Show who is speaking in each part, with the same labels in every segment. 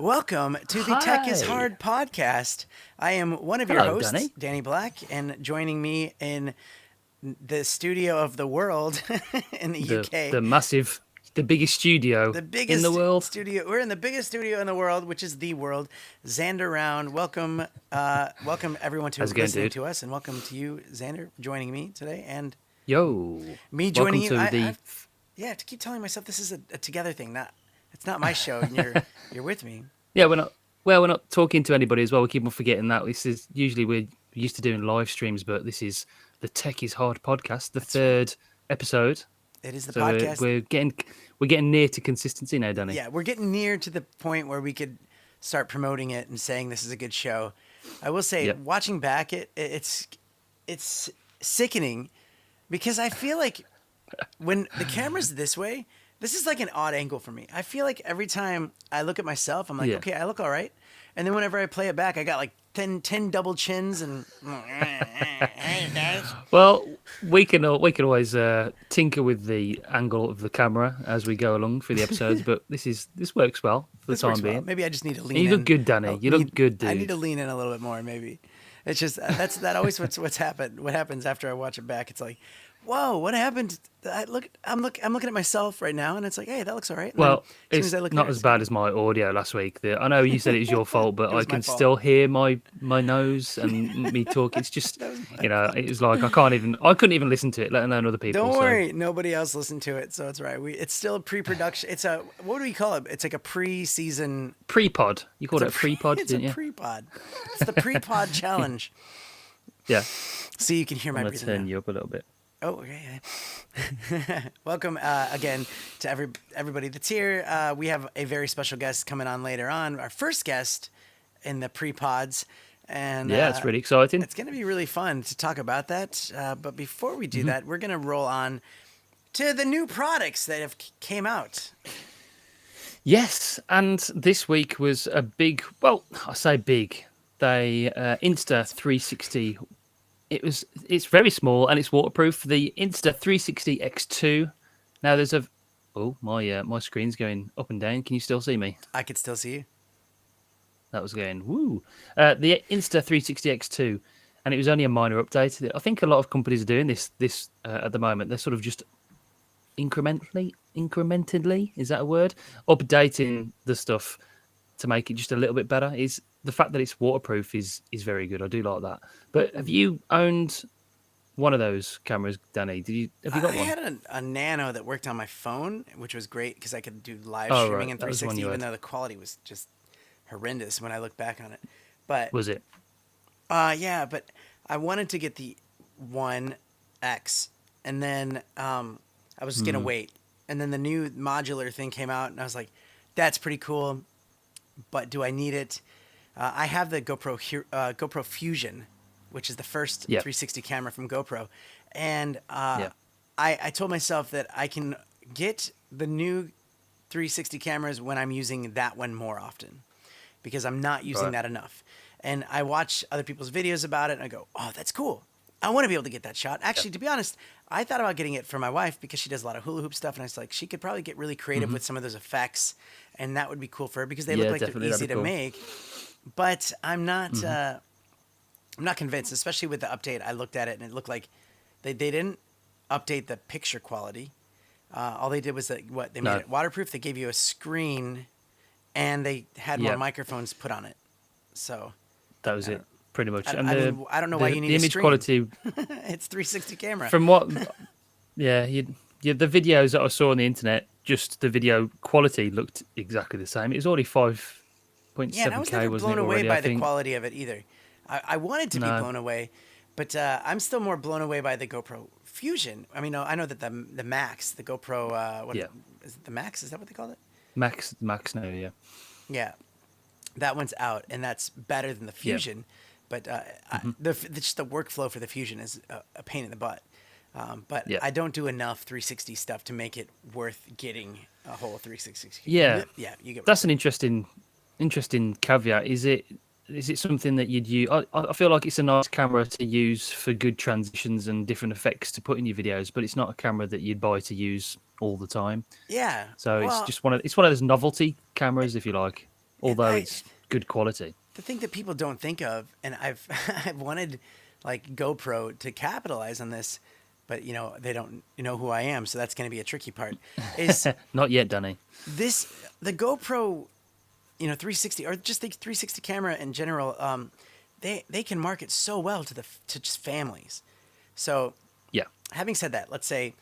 Speaker 1: Welcome to the Tech is
Speaker 2: Hi.
Speaker 1: Hard podcast. I am one of your
Speaker 2: Hello,
Speaker 1: hosts,
Speaker 2: Danny.
Speaker 1: Danny Black, and joining me in the studio of the world in the UK,
Speaker 2: The biggest studio
Speaker 1: the
Speaker 2: in the
Speaker 1: biggest
Speaker 2: world.
Speaker 1: studio. We're in the biggest studio in the world, which is the world. Xander Round, welcome everyone to
Speaker 2: How's it going,
Speaker 1: listening
Speaker 2: dude?
Speaker 1: to us, and welcome to you, Xander, joining me today, and
Speaker 2: Yo.
Speaker 1: me joining
Speaker 2: Welcome
Speaker 1: you.
Speaker 2: to the.
Speaker 1: I have to keep telling myself this is a together thing. It's not my show, and you're with me.
Speaker 2: Yeah, we're not talking to anybody as well. We keep on forgetting that. This is usually we're used to doing live streams, but this is the Tech is Hard podcast, the
Speaker 1: That's right.
Speaker 2: third episode.
Speaker 1: It is the
Speaker 2: So we're,
Speaker 1: podcast.
Speaker 2: we're getting we're getting near to consistency now, Danny.
Speaker 1: Yeah, we're getting near to the point where we could start promoting it and saying this is a good show. I will say,
Speaker 2: Yep.
Speaker 1: watching back, it's sickening because I feel like when the camera's this way, this is like an odd angle for me. I feel like every time I look at myself, I'm like,
Speaker 2: Yeah.
Speaker 1: okay, I look all right. And then whenever I play it back, I got like 10 double chins and hey guys.
Speaker 2: Well, we can always tinker with the angle of the camera as we go along through the episodes, but this works well for the
Speaker 1: This
Speaker 2: time
Speaker 1: works well.
Speaker 2: being.
Speaker 1: Maybe I just need to lean
Speaker 2: And you
Speaker 1: in.
Speaker 2: look good, Danny. You look good, dude.
Speaker 1: I need to lean in a little bit more, maybe. It's just that always what's happened. What happens after I watch it back? It's like, whoa, what happened? I'm looking at myself right now, and it's like, hey, that looks all right. And then
Speaker 2: Well,
Speaker 1: as soon
Speaker 2: it's
Speaker 1: as I look
Speaker 2: not
Speaker 1: there,
Speaker 2: as
Speaker 1: it's
Speaker 2: bad
Speaker 1: like,
Speaker 2: as my audio last week. I know you said it was your fault, but
Speaker 1: It
Speaker 2: I
Speaker 1: was my
Speaker 2: can
Speaker 1: fault.
Speaker 2: still hear my nose and me talk. It's just, it was like I couldn't even listen to it, let alone other people.
Speaker 1: don't
Speaker 2: So
Speaker 1: worry, nobody else listened to it, so it's right. It's still a pre-production. It's a what do we call it? It's like a pre-season.
Speaker 2: pre-pod, you called it a pre-pod,
Speaker 1: It's a
Speaker 2: didn't you?
Speaker 1: pre-pod. It's the pre-pod challenge.
Speaker 2: Yeah,
Speaker 1: So you can hear my
Speaker 2: I'm gonna
Speaker 1: breathing
Speaker 2: turn
Speaker 1: now.
Speaker 2: you up a little bit.
Speaker 1: Oh, okay. Welcome again to everybody that's here. We have a very special guest coming on later on. Our first guest in the pre-pods, and
Speaker 2: Yeah, it's really exciting.
Speaker 1: it's going to be really fun to talk about that. But before we do that, we're going to roll on to the new products that have came out.
Speaker 2: Yes, and this week was a big. Well, I say big. They Insta360. It's very small and it's waterproof. The Insta360 X2. Now there's a. Oh my screen's going up and down. Can you still see me?
Speaker 1: I could still see you.
Speaker 2: That was going woo. The Insta360 X2, and it was only a minor update. I think a lot of companies are doing this at the moment. They're sort of just incrementally, is that a word? Updating the stuff to make it just a little bit better. Is the fact that it's waterproof is very good. I do like that. But have you owned one of those cameras, Danny? Have you got
Speaker 1: I
Speaker 2: one?
Speaker 1: had a Nano that worked on my phone, which was great because I could do live
Speaker 2: Oh,
Speaker 1: streaming
Speaker 2: right.
Speaker 1: in
Speaker 2: That was the one
Speaker 1: 360,
Speaker 2: you
Speaker 1: even
Speaker 2: had.
Speaker 1: though the quality was just horrendous when I look back on it. But
Speaker 2: Was it?
Speaker 1: yeah, but I wanted to get the 1X, and then I was just gonna wait, and then the new modular thing came out, and I was like, "That's pretty cool," but do I need it? I have the GoPro Fusion, which is the first
Speaker 2: Yep.
Speaker 1: 360 camera from GoPro, and
Speaker 2: Yeah.
Speaker 1: I told myself that I can get the new 360 cameras when I'm using that one more often, because I'm not using
Speaker 2: Right.
Speaker 1: that enough. And I watch other people's videos about it and I go, oh, that's cool. I want to be able to get that shot. Actually, to be honest, I thought about getting it for my wife because she does a lot of hula hoop stuff. And I was like, she could probably get really creative with some of those effects. And that would be cool for her because they look
Speaker 2: Yeah,
Speaker 1: like they're
Speaker 2: definitely,
Speaker 1: easy
Speaker 2: that'd
Speaker 1: to
Speaker 2: be cool.
Speaker 1: make. But I'm not convinced, especially with the update. I looked at it and it looked like they didn't update the picture quality. All they did was they made
Speaker 2: No.
Speaker 1: it waterproof. They gave you a screen and they had more
Speaker 2: Yeah.
Speaker 1: microphones put on it. So
Speaker 2: That was it, pretty much.
Speaker 1: I
Speaker 2: And
Speaker 1: mean, I don't know why you need
Speaker 2: the
Speaker 1: a
Speaker 2: image
Speaker 1: stream.
Speaker 2: quality.
Speaker 1: It's 360 camera.
Speaker 2: From what, yeah, the videos that I saw on the internet, just the video quality looked exactly the same. It was already 5.7K,
Speaker 1: Yeah, and I was never
Speaker 2: wasn't
Speaker 1: blown
Speaker 2: it
Speaker 1: away
Speaker 2: already?
Speaker 1: by
Speaker 2: I
Speaker 1: the
Speaker 2: think.
Speaker 1: quality of it either. I wanted to be
Speaker 2: No.
Speaker 1: blown away, but I'm still more blown away by the GoPro Fusion. I mean, I know that the Max, the GoPro,
Speaker 2: Yeah.
Speaker 1: is it the Max? Is that what they called it?
Speaker 2: Max now, yeah.
Speaker 1: Yeah, that one's out, and that's better than the Fusion. But just the workflow for the Fusion is a pain in the butt. But
Speaker 2: Yeah.
Speaker 1: I don't do enough 360 stuff to make it worth getting a whole 360.
Speaker 2: Yeah.
Speaker 1: Yeah, you get what
Speaker 2: That's an interesting caveat. Is it something that you'd use? I feel like it's a nice camera to use for good transitions and different effects to put in your videos, but it's not a camera that you'd buy to use all the time.
Speaker 1: Yeah.
Speaker 2: So it's
Speaker 1: Well,
Speaker 2: just one of those novelty cameras, if you like.
Speaker 1: And
Speaker 2: although it's good quality.
Speaker 1: the thing that people don't think of, and I've I've wanted like GoPro to capitalize on this, but they don't know who I am, so that's going to be a tricky part. Is
Speaker 2: Not yet, Danny.
Speaker 1: the GoPro, 360 or just the 360 camera in general? They can market so well to just families. So
Speaker 2: Yeah.
Speaker 1: having said that, let's say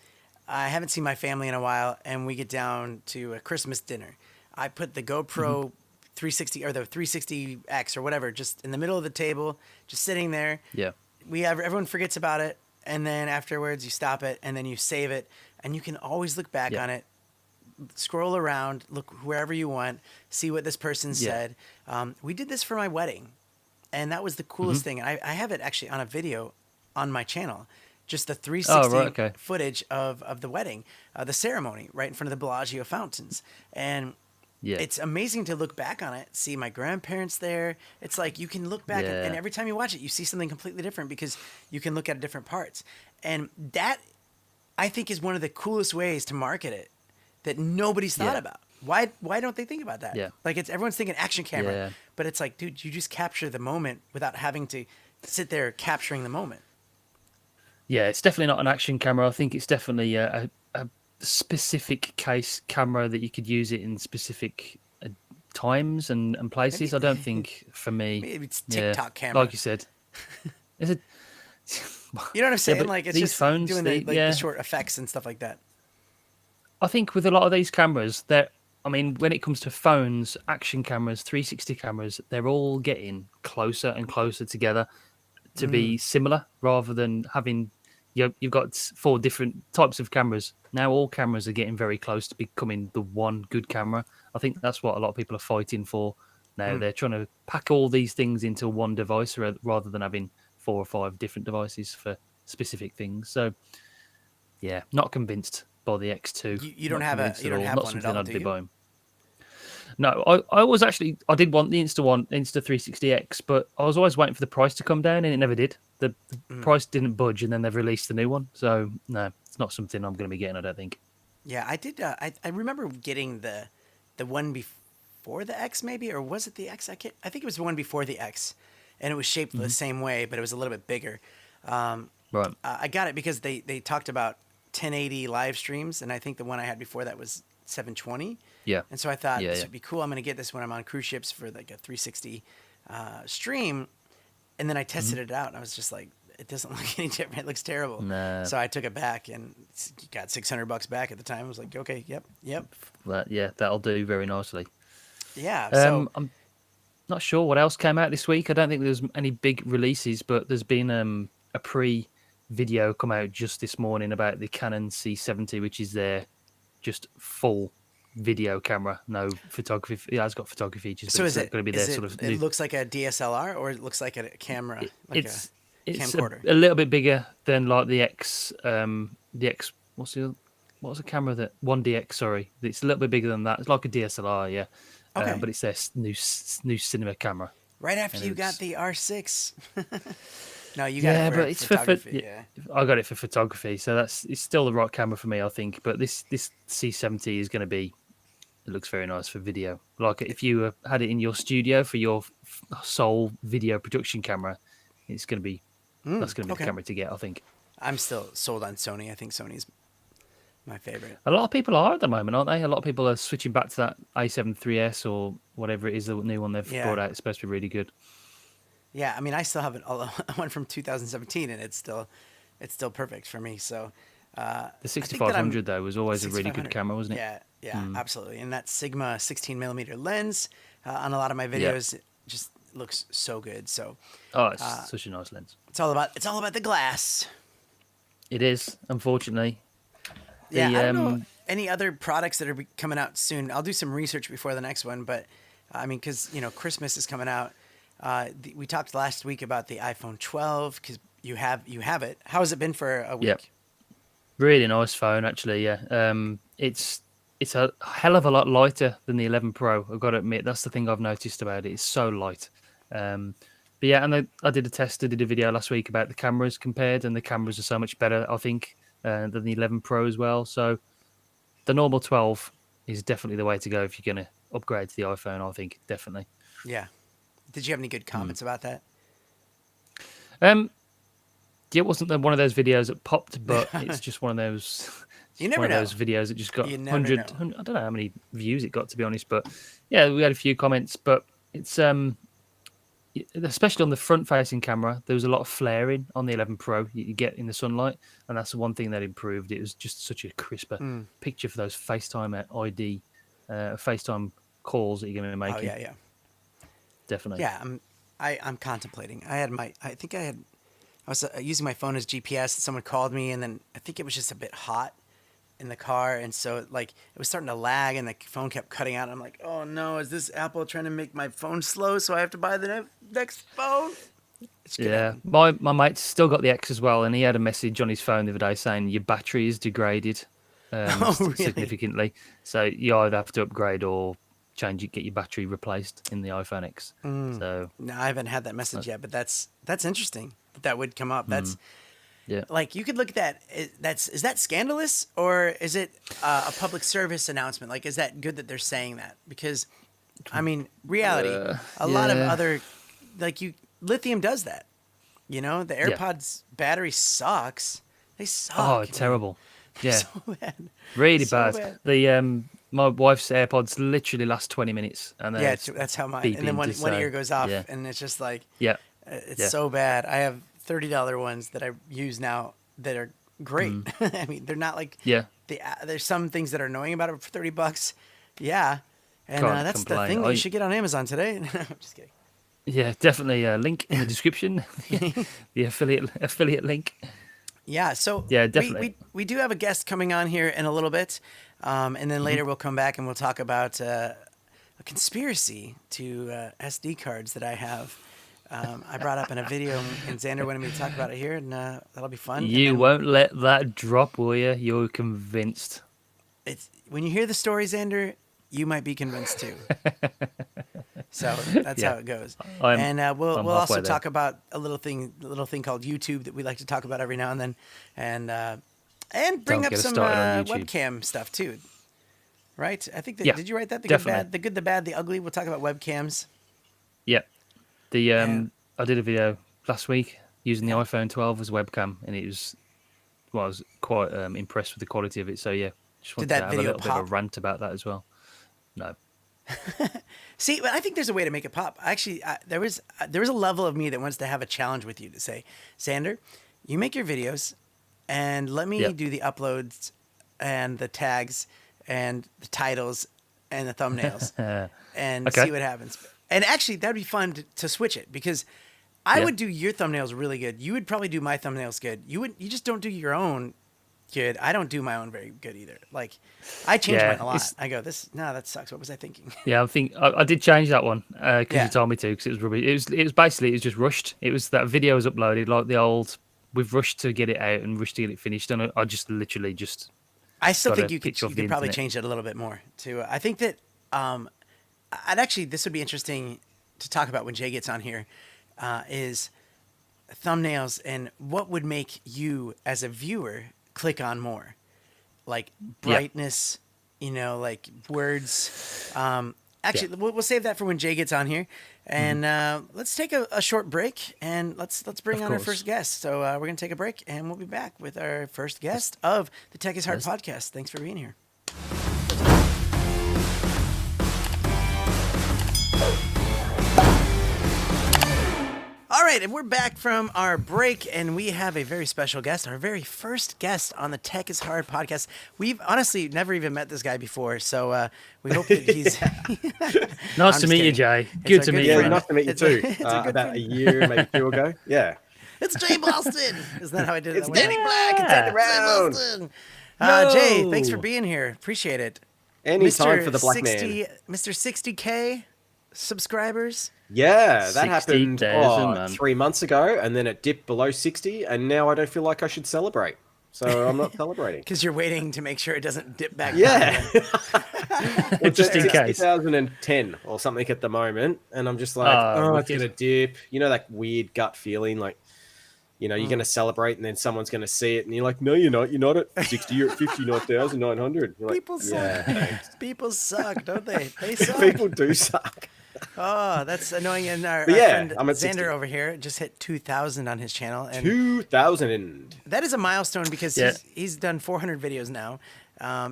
Speaker 1: I haven't seen my family in a while, and we get down to a Christmas dinner. I put the GoPro 360 or the 360X or whatever just in the middle of the table, just sitting there.
Speaker 2: Yeah.
Speaker 1: Everyone forgets about it, and then afterwards you stop it, and then you save it, and you can always look back
Speaker 2: Yeah.
Speaker 1: on it, scroll around, look wherever you want, see what this person said. We did this for my wedding, and that was the coolest thing. And I have it actually on a video on my channel, just the 360
Speaker 2: right, okay.
Speaker 1: footage of the wedding, the ceremony right in front of the Bellagio fountains. And
Speaker 2: Yeah.
Speaker 1: it's amazing to look back on it, see my grandparents there. It's like you can look back, and
Speaker 2: Yeah.
Speaker 1: every time you watch it, you see something completely different because you can look at different parts. And that, I think, is one of the coolest ways to market it that nobody's thought
Speaker 2: Yeah.
Speaker 1: about. Why don't they think about that?
Speaker 2: Yeah.
Speaker 1: Like everyone's thinking action camera,
Speaker 2: Yeah.
Speaker 1: but it's like, dude, you just capture the moment without having to sit there capturing the moment.
Speaker 2: Yeah, it's definitely not an action camera. I think it's definitely a specific case camera that you could use it in specific times and places.
Speaker 1: Maybe-
Speaker 2: I don't think for me.
Speaker 1: Maybe it's
Speaker 2: Yeah,
Speaker 1: TikTok camera.
Speaker 2: like you said. Is it?
Speaker 1: You know what I'm saying?
Speaker 2: but
Speaker 1: Like it's
Speaker 2: these
Speaker 1: just
Speaker 2: phones,
Speaker 1: doing
Speaker 2: they-
Speaker 1: the
Speaker 2: yeah.
Speaker 1: short effects and stuff like that.
Speaker 2: I think with a lot of these cameras, I mean, when it comes to phones, action cameras, 360 cameras, they're all getting closer and closer together to be similar, rather than having you've got 4 different types of cameras. Now all cameras are getting very close to becoming the one good camera. I think that's what a lot of people are fighting for now. They're trying to pack all these things into one device rather than having 4 or 5 different devices for specific things. So, yeah, not convinced by the X2.
Speaker 1: You don't
Speaker 2: Not
Speaker 1: have
Speaker 2: convinced
Speaker 1: you don't
Speaker 2: all.
Speaker 1: have
Speaker 2: Not
Speaker 1: one at
Speaker 2: something
Speaker 1: all,
Speaker 2: I'd
Speaker 1: do
Speaker 2: be
Speaker 1: you?
Speaker 2: buying. No, I did want the Insta 360X, but I was always waiting for the price to come down, and it never did. The price didn't budge, and then they've released the new one. So no, it's not something I'm going to be getting, I don't think.
Speaker 1: Yeah, I did. I remember getting the one before the X, maybe, or was it the X? I think it was the one before the X, and it was shaped the same way, but it was a little bit bigger.
Speaker 2: Right.
Speaker 1: I got it because they talked about 1080 live streams, and I think the one I had before that was 720.
Speaker 2: Yeah.
Speaker 1: And so I thought
Speaker 2: Yeah,
Speaker 1: this
Speaker 2: yeah.
Speaker 1: would be cool. I'm going to get this when I'm on cruise ships for like a 360 stream. And then I tested it out, and I was just like, it doesn't look any different. It looks terrible.
Speaker 2: Nah.
Speaker 1: So I took it back and got $600 back at the time. I was like, okay, yep.
Speaker 2: That'll do very nicely.
Speaker 1: Yeah. So
Speaker 2: I'm not sure what else came out this week. I don't think there's any big releases, but there's been a pre-video come out just this morning about the Canon C70, which is their just full video camera, no photography. It has got photography features.
Speaker 1: so
Speaker 2: but
Speaker 1: is
Speaker 2: it's
Speaker 1: it
Speaker 2: going to be
Speaker 1: is
Speaker 2: their
Speaker 1: it,
Speaker 2: sort of
Speaker 1: it
Speaker 2: new.
Speaker 1: looks like a DSLR, or it looks like a camera, like
Speaker 2: It's
Speaker 1: a camcorder?
Speaker 2: a little bit bigger than like the X. The X. What's the camera that 1DX? Sorry, it's a little bit bigger than that. It's like a DSLR, yeah.
Speaker 1: Okay.
Speaker 2: But it's their new cinema camera.
Speaker 1: Right after
Speaker 2: and
Speaker 1: you got
Speaker 2: it's-
Speaker 1: the R6. No, you got
Speaker 2: Yeah,
Speaker 1: it for
Speaker 2: but it's for
Speaker 1: photography. Yeah.
Speaker 2: I got it for photography, so it's still the right camera for me, I think. But this C70 is going to be. It looks very nice for video. Like if you had it in your studio for your sole video production camera, it's going to be that's going to be
Speaker 1: okay.
Speaker 2: the camera to get, I think.
Speaker 1: I'm still sold on Sony. I think Sony's my favorite.
Speaker 2: A lot of people are at the moment, aren't they? A lot of people are switching back to that A7 IIIS or whatever it is, the new one they've
Speaker 1: Yeah.
Speaker 2: brought out. It's supposed to be really good.
Speaker 1: Yeah, I mean, I still have one from 2017, and it's still perfect for me. So
Speaker 2: The
Speaker 1: I think that
Speaker 2: 6500 though was always a really good
Speaker 1: 6500.
Speaker 2: camera, wasn't it?
Speaker 1: Yeah, absolutely. And that Sigma 16mm lens on a lot of my videos just looks so good. So
Speaker 2: Oh, it's such a nice lens.
Speaker 1: it's all about the glass.
Speaker 2: It is, unfortunately.
Speaker 1: Yeah,
Speaker 2: The,
Speaker 1: I don't know any other products that are coming out soon. I'll do some research before the next one, but I mean, because Christmas is coming out. We talked last week about the iPhone 12 because you have it. How has it been for a week?
Speaker 2: Yep. Really nice phone, actually. Yeah, it's a hell of a lot lighter than the 11 Pro. I've got to admit, that's the thing I've noticed about it. It's so light. But yeah, and I did a test. I did a video last week about the cameras compared, and the cameras are so much better, I think, than the 11 Pro as well. So the normal 12 is definitely the way to go if you're gonna upgrade to the iPhone. I think definitely.
Speaker 1: Yeah. Did you have any good comments about that?
Speaker 2: Yeah, it wasn't one of those videos that popped, but it's just one of those.
Speaker 1: You never
Speaker 2: one of
Speaker 1: know.
Speaker 2: those videos that just got
Speaker 1: You never
Speaker 2: 100,
Speaker 1: know.
Speaker 2: I don't know how many views it got, to be honest, but yeah, we had a few comments. But it's especially on the front-facing camera, there was a lot of flaring on the 11 Pro you get in the sunlight, and that's the one thing that improved. It was just such a crisper picture for those FaceTime ID, FaceTime calls that you're going to be making.
Speaker 1: Oh yeah.
Speaker 2: Definitely.
Speaker 1: Yeah, I'm contemplating. I was using my phone as GPS. And someone called me, and then I think it was just a bit hot in the car, and so it was starting to lag, and the phone kept cutting out. I'm like, oh no, is this Apple trying to make my phone slow so I have to buy the next phone?
Speaker 2: Yeah, my mate's still got the X as well, and he had a message on his phone the other day saying your battery is degraded
Speaker 1: Really?
Speaker 2: significantly. So you either have to upgrade or change it, get your battery replaced in the iPhone X. So
Speaker 1: No, I haven't had that message yet, but that's interesting that would come up. That's
Speaker 2: yeah.
Speaker 1: like, you could look at that. Is that scandalous, or is it a public service announcement? Like, is that good that they're saying that? Because, I mean, reality, a lot of other, lithium does that. You know, the AirPods battery sucks. They suck.
Speaker 2: Oh,
Speaker 1: man.
Speaker 2: terrible. Yeah,
Speaker 1: So bad.
Speaker 2: really
Speaker 1: So
Speaker 2: bad. The my wife's AirPods literally last 20 minutes, and
Speaker 1: Yeah, that's how mine. And then one ear goes off, and it's just like, it's so bad. I have $30 ones that I use now that are great. I mean, they're not like there's some things that are annoying about it for $30. Yeah, and that's
Speaker 2: complain.
Speaker 1: the thing that you should get on Amazon today. I'm just kidding.
Speaker 2: Yeah, definitely a link in the description. The affiliate link.
Speaker 1: Yeah, so
Speaker 2: yeah, definitely.
Speaker 1: We do have a guest coming on here in a little bit, and then later we'll come back and we'll talk about a conspiracy to SD cards that I have. I brought up in a video, and Xander wanted me to talk about it here, and that'll be fun.
Speaker 2: You won't let that drop, will you? You're convinced.
Speaker 1: When you hear the story, Xander, you might be convinced too. So that's how it goes. We'll also talk about a little thing called YouTube that we like to talk about every now and then, and bring up some webcam stuff too. Right? I think did you write that? The good, the bad, the ugly. We'll talk about webcams.
Speaker 2: Yeah. I did a video last week using the iPhone 12 as a webcam, and I was quite impressed with the quality of it. So yeah, just wanted to have a little bit of a rant about that as well. No.
Speaker 1: See, but I think there's a way to make it pop. Actually, there was a level of me that wants to have a challenge with you to say, Xander, you make your videos, and let me do the uploads and the tags and the titles and the thumbnails, and see what happens. And actually, that'd be fun to switch it, because I would do your thumbnails really good. You would probably do my thumbnails good. You just don't do your own good. I don't do my own very good either. Like, I change mine a lot. I go, that sucks. What was I thinking?
Speaker 2: Yeah, I did change that one because you told me to, because it was rubbish. It was basically just rushed. It was that video was uploaded like the old. We've rushed to get it out and rushed to get it finished, and I just literally just.
Speaker 1: I still think you could probably change it a little bit more too. I think that this would be interesting to talk about when Jay gets on here, is thumbnails and what would make you as a viewer click on more, like brightness, like words. Actually, we'll save that for when Jay gets on here, and let's take a short break, and let's bring on our first guest. So we're gonna take a break, and we'll be back with our first guest of the Tech is Hard podcast. Thanks for being here. All right, and we're back from our break, and we have a very special guest, our very first guest on the Tech is Hard podcast. We've honestly never even met this guy before, so we hope that he's...
Speaker 2: Nice to meet you, Jay. Good to meet you.
Speaker 3: Yeah, nice to meet you too. About a year, maybe two ago. Yeah.
Speaker 1: It's Jay Boston! Isn't that how I did it?
Speaker 3: It's Danny Black! It's Andy Brown!
Speaker 1: Jay, thanks for being here. Appreciate it.
Speaker 3: Anytime for the black man.
Speaker 1: Mr. 60K subscribers.
Speaker 3: Yeah, that happened 3 months ago, and then it dipped below 60, and now I don't feel like I should celebrate. So I'm not celebrating.
Speaker 1: Because you're waiting to make sure it doesn't dip back down.
Speaker 3: Yeah.
Speaker 2: Just in case.
Speaker 3: 2010 or something at the moment, and I'm just like, it's going to dip. You know, that weird gut feeling, like, you know, you're going to celebrate, and then someone's going to see it, and you're like, no, you're not. You're not at 60. You're at 59,900.
Speaker 1: People
Speaker 3: like,
Speaker 1: suck.
Speaker 3: yeah,
Speaker 1: People suck, don't they? They suck.
Speaker 3: People do suck.
Speaker 1: Oh, that's annoying. And our
Speaker 3: yeah,
Speaker 1: friend
Speaker 3: I'm at
Speaker 1: Xander
Speaker 3: 60.
Speaker 1: over here just hit 2,000 on his channel. And
Speaker 3: 2,000.
Speaker 1: that is a milestone because he's done 400 videos now.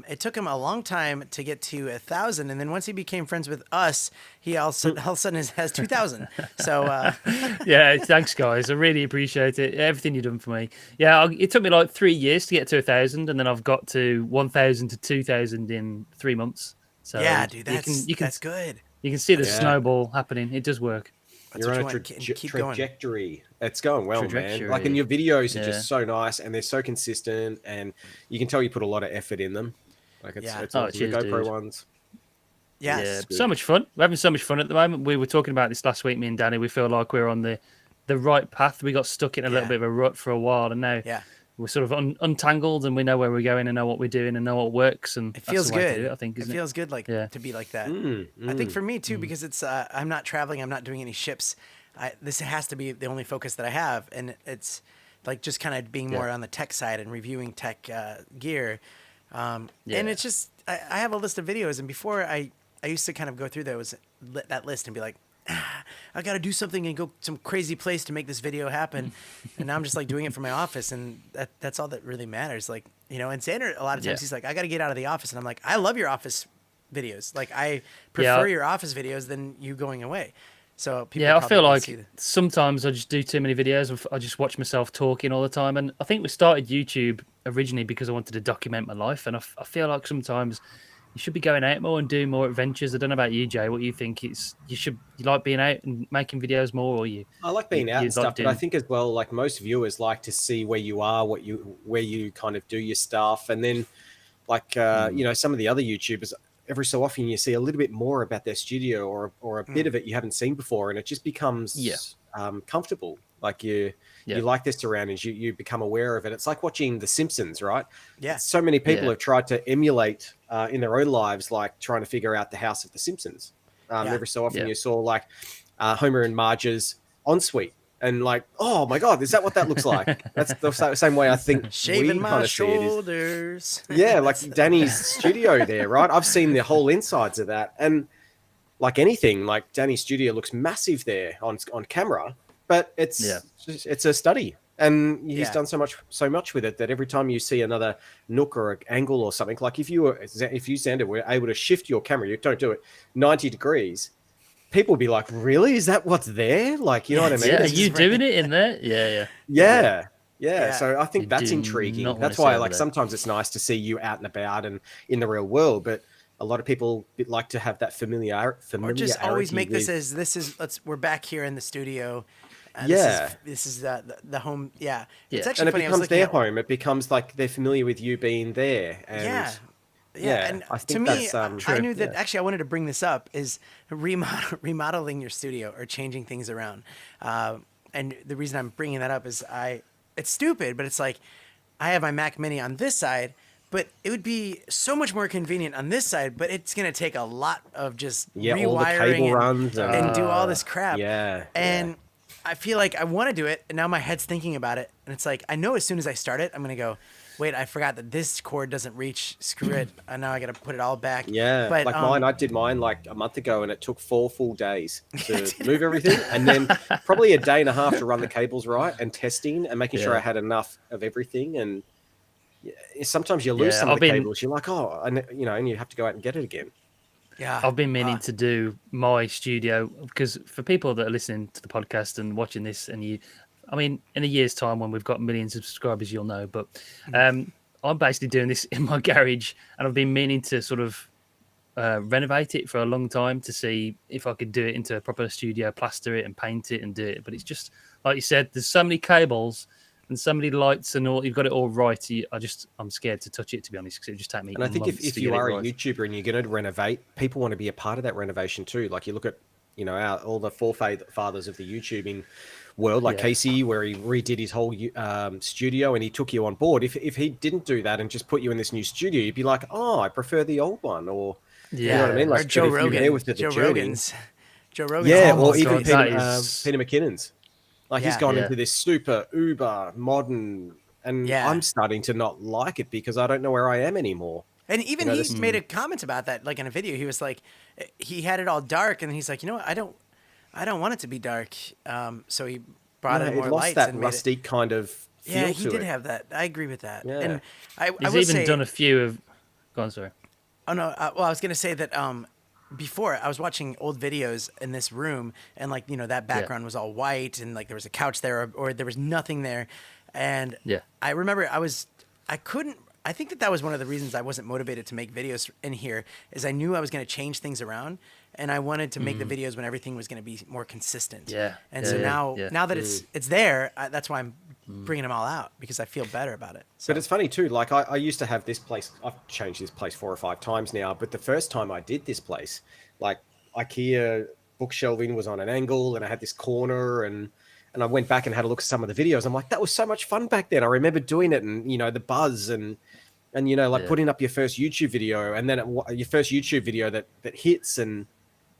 Speaker 1: It took him a long time to get to 1,000, and then once he became friends with us, he all of a sudden has 2,000. So
Speaker 2: yeah, thanks guys, I really appreciate it. Everything you've done for me. Yeah, it took me like 3 years to get to 1,000, and then I've got to 1,000 to 2,000 in 3 months. So
Speaker 1: yeah, dude, that's good.
Speaker 2: You can see the snowball happening. It does work.
Speaker 3: You're on a trajectory. It's going well, man. Like, and your videos are just so nice, and they're so consistent, and you can tell you put a lot of effort in them. Like, it's awesome. The GoPro ones.
Speaker 1: Yeah,
Speaker 2: so much fun. We're having so much fun at the moment. We were talking about this last week, me and Danny. We feel like we're on the right path. We got stuck in a little bit of a rut for a while, and now we're sort of untangled, and we know where we're going and know what we're doing and know what works. And
Speaker 1: it feels good.
Speaker 2: I think
Speaker 1: it feels good, like to be like that. I think for me too, because it's I'm not traveling, I'm not doing any ships. This has to be the only focus that I have, and it's like just kind of being more on the tech side and reviewing tech gear. And it's just I have a list of videos, and before I used to kind of go through that list and be like, I got to do something and go some crazy place to make this video happen. And now I'm just like doing it from my office, and that's all that really matters. Like, you know, and Xander, a lot of times he's like, I got to get out of the office. And I'm like, I love your office videos. Like, I prefer your office videos than you going away. So people
Speaker 2: I feel like sometimes I just do too many videos. I just watch myself talking all the time. And I think we started YouTube originally because I wanted to document my life. And I feel like sometimes you should be going out more and doing more adventures. I don't know about you, Jay. What you think? You like being out and making videos more, or you?
Speaker 3: I like being out and stuff, but I think as well, like most viewers like to see where you are, where you kind of do your stuff, and then like you know, some of the other YouTubers, every so often you see a little bit more about their studio or a bit of it you haven't seen before, and it just becomes comfortable. Like you like their surroundings, you become aware of it. It's like watching The Simpsons, right?
Speaker 1: Yeah.
Speaker 3: So many people have tried to emulate in their own lives, like trying to figure out the house of The Simpsons. Every so often you saw like Homer and Marge's ensuite, and like, oh my God, is that what that looks like? That's the same way I think
Speaker 1: shaving my shoulders.
Speaker 3: Yeah, like Danny's studio there, right? I've seen the whole insides of that, and like anything, like Danny's studio looks massive there on camera. But it's a study, and he's done so much with it that every time you see another nook or an angle or something, like if you Xander were able to shift your camera, you don't do it 90 degrees, people would be like, really? Is that what's there? Like, you know what I mean?
Speaker 2: Yeah, are you doing it in there?
Speaker 3: Yeah. So I think that's intriguing. That's why, like, sometimes it's nice to see you out and about and in the real world, but a lot of people like to have that familiarity.
Speaker 1: Or just always make we're back here in the studio. This is the home. Yeah, it's actually
Speaker 3: and
Speaker 1: funny.
Speaker 3: It becomes their home. It becomes like they're familiar with you being there. And
Speaker 1: and
Speaker 3: I think
Speaker 1: to me,
Speaker 3: that's,
Speaker 1: I knew that actually I wanted to bring this up is remodeling your studio or changing things around. And the reason I'm bringing that up is it's stupid, but it's like I have my Mac Mini on this side, but it would be so much more convenient on this side, but it's going to take a lot of just rewiring and do all this crap. And I feel like I want to do it, and now my head's thinking about it, and it's like I know as soon as I start it, I'm going to go, wait, I forgot that this cord doesn't reach, screw it, and now I got to put it all back.
Speaker 3: But like mine, I did mine like a month ago, and it took 4 full days to move everything, and then probably a day and a half to run the cables right and testing and making sure I had enough of everything. And sometimes you lose some of the cables. You're like, and you have to go out and get it again.
Speaker 1: Yeah,
Speaker 2: I've been meaning to do my studio, because for people that are listening to the podcast and watching this, and in a year's time when we've got millions of subscribers, you'll know. But I'm basically doing this in my garage, and I've been meaning to sort of renovate it for a long time to see if I could do it into a proper studio, plaster it and paint it and do it. But it's just like you said, there's so many cables and so many lights and all. You've got it all right. I'm scared to touch it, to be honest, because it just take me.
Speaker 3: And I think if you are a YouTuber and you're going to renovate, people want to be a part of that renovation too. Like you look at, all the forefathers of the YouTubing world, like Casey, where he redid his whole studio and he took you on board. If he didn't do that and just put you in this new studio, you'd be like, oh, I prefer the old one, or you know what I mean? Like
Speaker 1: or Joe Rogan.
Speaker 3: Joe Rogan's.
Speaker 1: Joe Rogan's.
Speaker 3: Yeah, or even Peter McKinnon's. Like he's
Speaker 1: Yeah.
Speaker 3: gone
Speaker 2: Yeah.
Speaker 3: into this super uber modern, and
Speaker 1: Yeah.
Speaker 3: I'm starting to not like it because I don't know where I am anymore.
Speaker 1: And even
Speaker 3: know,
Speaker 1: he
Speaker 3: this-
Speaker 1: made a comment about that, like in a video. He was like, he had it all dark, and he's like, you know what, I don't want it to be dark. So he brought
Speaker 3: No,
Speaker 1: in
Speaker 3: it
Speaker 1: more
Speaker 3: lost
Speaker 1: lights
Speaker 3: that
Speaker 1: and made it.
Speaker 3: rustic kind of feel
Speaker 1: Yeah,
Speaker 3: to
Speaker 1: he did
Speaker 3: it.
Speaker 1: have that. I agree with that.
Speaker 3: Yeah.
Speaker 1: And I
Speaker 2: He's
Speaker 1: will
Speaker 2: even
Speaker 1: say,
Speaker 2: done a few of. Go on, sorry.
Speaker 1: oh no, well I was gonna say that before I was watching old videos in this room, and like that background was all white, and like there was a couch there, or there was nothing there, and
Speaker 2: Yeah.
Speaker 1: I remember I couldn't. I think that was one of the reasons I wasn't motivated to make videos in here, is I knew I was going to change things around, and I wanted to make the videos when everything was going to be more consistent.
Speaker 2: Yeah.
Speaker 1: And
Speaker 2: Yeah,
Speaker 1: so
Speaker 2: yeah.
Speaker 1: now that it's there, that's why I'm bringing them all out, because I feel better about it. So.
Speaker 3: But it's funny too. Like I used to have this place. I've changed this place 4 or 5 times now. But the first time I did this place, like IKEA bookshelving was on an angle, and I had this corner, and I went back and had a look at some of the videos. I'm like, that was so much fun back then. I remember doing it, and the buzz, and like putting up your first YouTube video, and then your first YouTube video that hits, and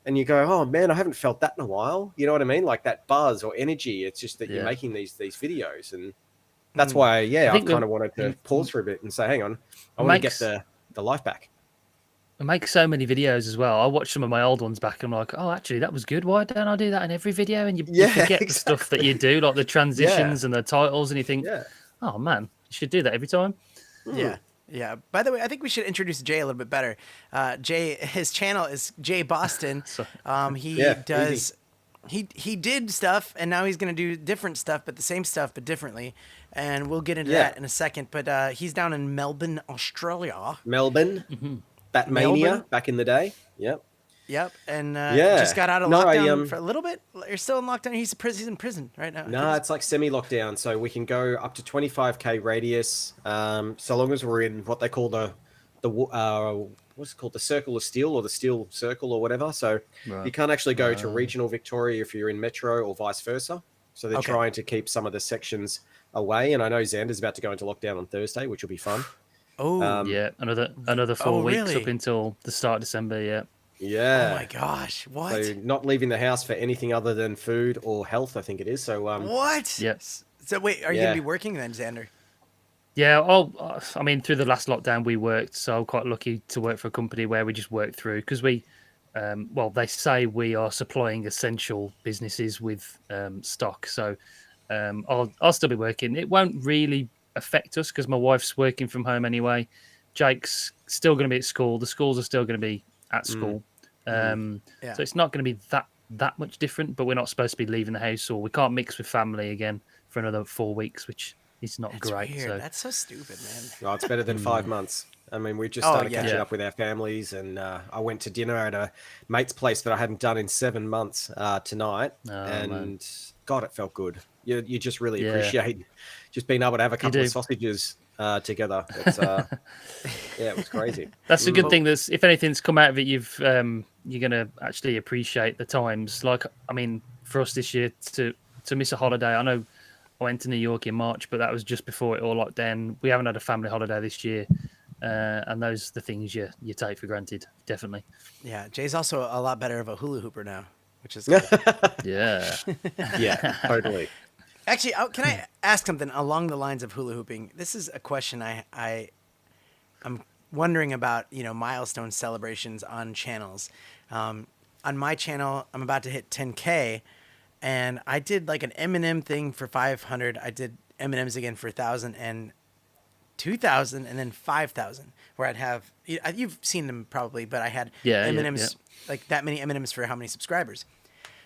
Speaker 3: you go, oh man, I haven't felt that in a while. You know what I mean? Like that buzz or energy. It's just that you're making these videos, and that's why, I kind of wanted to pause for a bit and say, hang on, I want to get the life back.
Speaker 2: I make so many videos as well. I watch some of my old ones back and I'm like, oh, actually, that was good. Why don't I do that in every video? And you forget the stuff that you do, like the transitions and the titles, and you think, oh man, you should do that every time.
Speaker 1: Yeah. Yeah. By the way, I think we should introduce Jay a little bit better. Jay, his channel is Jay Boston. He does. He did stuff, and now he's going to do different stuff, but the same stuff, but differently. And we'll get into that in a second. But he's down in Melbourne, Australia.
Speaker 3: Melbourne, Batmania back in the day. Yep.
Speaker 1: Yep. And just got out of lockdown for a little bit. You're still in lockdown. He's in prison right now.
Speaker 3: No, it's like semi-lockdown, so we can go up to 25k radius, so long as we're in what they call the what's it called, the Circle of Steel, or the Steel Circle, or whatever. So you can't actually go to regional Victoria if you're in Metro, or vice versa. So they're trying to keep some of the sections away. And I know Xander's about to go into lockdown on Thursday, which will be fun.
Speaker 1: Oh,
Speaker 2: another 4 weeks up until the start of December. Yeah.
Speaker 3: Yeah.
Speaker 1: Oh my gosh! What?
Speaker 3: So not leaving the house for anything other than food or health, I think it is. So
Speaker 1: what?
Speaker 2: Yes.
Speaker 1: So wait, are you gonna be working then, Xander?
Speaker 2: Yeah. I mean, through the last lockdown, we worked. So I'm quite lucky to work for a company where we just work through, because we, they say we are supplying essential businesses with stock. So I'll still be working. It won't really affect us because my wife's working from home anyway. Jake's still going to be at school. The schools are still going to be at school. So it's not going to be that much different, but we're not supposed to be leaving the house, or we can't mix with family again for another 4 weeks, which is not great.
Speaker 1: Weird.
Speaker 2: So
Speaker 1: That's so stupid, man.
Speaker 3: Oh, it's better than 5 months. I mean, we just started catching up with our families, and I went to dinner at a mate's place that I hadn't done in 7 months tonight, and God, it felt good. You just really appreciate just being able to have a couple of sausages together. It's, it was crazy.
Speaker 2: That's a good thing. That's, if anything's come out of it, you're going to actually appreciate the times. Like, I mean, for us this year to miss a holiday, I know I went to New York in March, but that was just before it all locked down. We haven't had a family holiday this year. And those are the things you take for granted, definitely.
Speaker 1: Yeah, Jay's also a lot better of a hula hooper now, which is good.
Speaker 2: Yeah.
Speaker 3: Yeah, totally.
Speaker 1: Actually, can I ask something along the lines of hula hooping? This is a question I'm wondering about, milestone celebrations on channels. On my channel, I'm about to hit 10K, and I did like an Eminem thing for 500. I did M&Ms again for 1,000 and 2,000, and then 5,000, where I'd have, you've seen them probably, but I had M&Ms, like that many M&Ms for how many subscribers.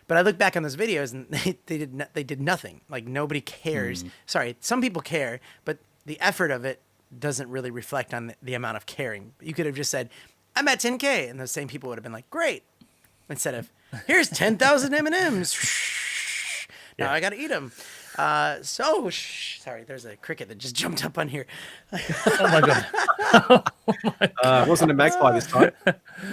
Speaker 1: But I look back on those videos, and they did nothing. Like, nobody cares. Sorry, some people care, but the effort of it doesn't really reflect on the amount of caring. You could have just said, I'm at 10K, and those same people would have been like, great. Instead of, here's 10,000 M&Ms. Now I got to eat them. Sorry, there's a cricket that just jumped up on here.
Speaker 2: Oh my god!
Speaker 3: It wasn't a magpie this time.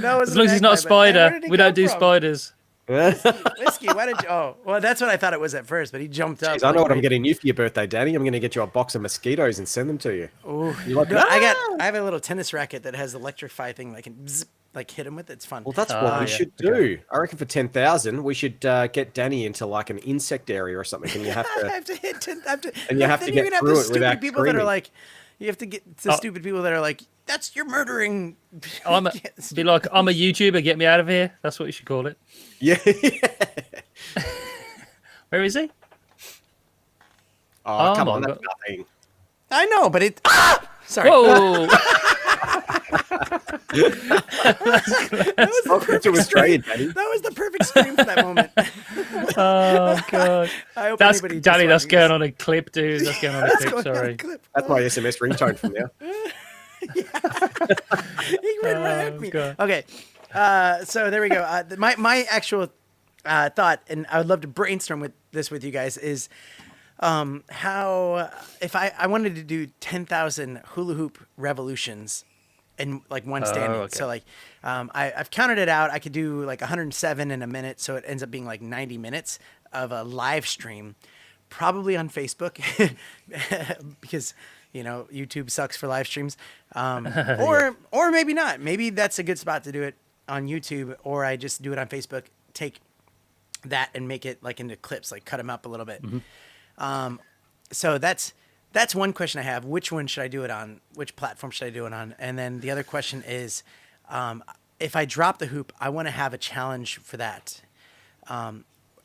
Speaker 1: No,
Speaker 2: as long as he's not a spider, we don't do spiders.
Speaker 1: Whiskey, why did you? Oh, well, that's what I thought it was at first, but he jumped up.
Speaker 3: Jeez, I know what I'm getting you for your birthday, Danny. I'm going to get you a box of mosquitoes and send them to you.
Speaker 1: Oh,
Speaker 3: you like
Speaker 1: I have a little tennis racket that has electrify thing that can bzz, like hit him with. It's fun.
Speaker 3: Well, that's what we should do. I reckon for 10,000, we should get Danny into like an insect area or something, and you have to.
Speaker 1: I have to hit 10.
Speaker 3: And you have to get through it without
Speaker 1: people
Speaker 3: screaming.
Speaker 1: that are like, you have to get the stupid people that are like, you're murdering.
Speaker 2: Be like, I'm a YouTuber, get me out of here. That's what you should call it.
Speaker 3: Yeah.
Speaker 2: Where is he?
Speaker 3: Oh, come on, that's nothing.
Speaker 1: I know, but it. Sorry.
Speaker 2: Whoa!
Speaker 3: Welcome to Australia, Danny.
Speaker 1: That was the perfect scream for that moment.
Speaker 2: Oh god,
Speaker 1: I hope
Speaker 2: that's
Speaker 1: anybody
Speaker 2: Danny. That's
Speaker 1: just
Speaker 2: going on a clip, dude. That's going on a clip. Sorry.
Speaker 3: That's my SMS ringtone from now.
Speaker 1: He ran right at me.
Speaker 2: God.
Speaker 1: Okay, so there we go. My actual thought, and I would love to brainstorm with you guys, is how if I wanted to do 10,000 hula hoop revolutions in like one standing.
Speaker 2: Okay.
Speaker 1: So like I've counted it out. I could do like 107 in a minute, so it ends up being like 90 minutes of a live stream, probably on Facebook, because YouTube sucks for live streams. Or maybe not. Maybe that's a good spot to do it on YouTube, or I just do it on Facebook. Take that and make it like into clips, like cut them up a little bit. So that's one question I have. Which one should I do it on? Which platform should I do it on? And then the other question is, if I drop the hoop, I want to have a challenge for that.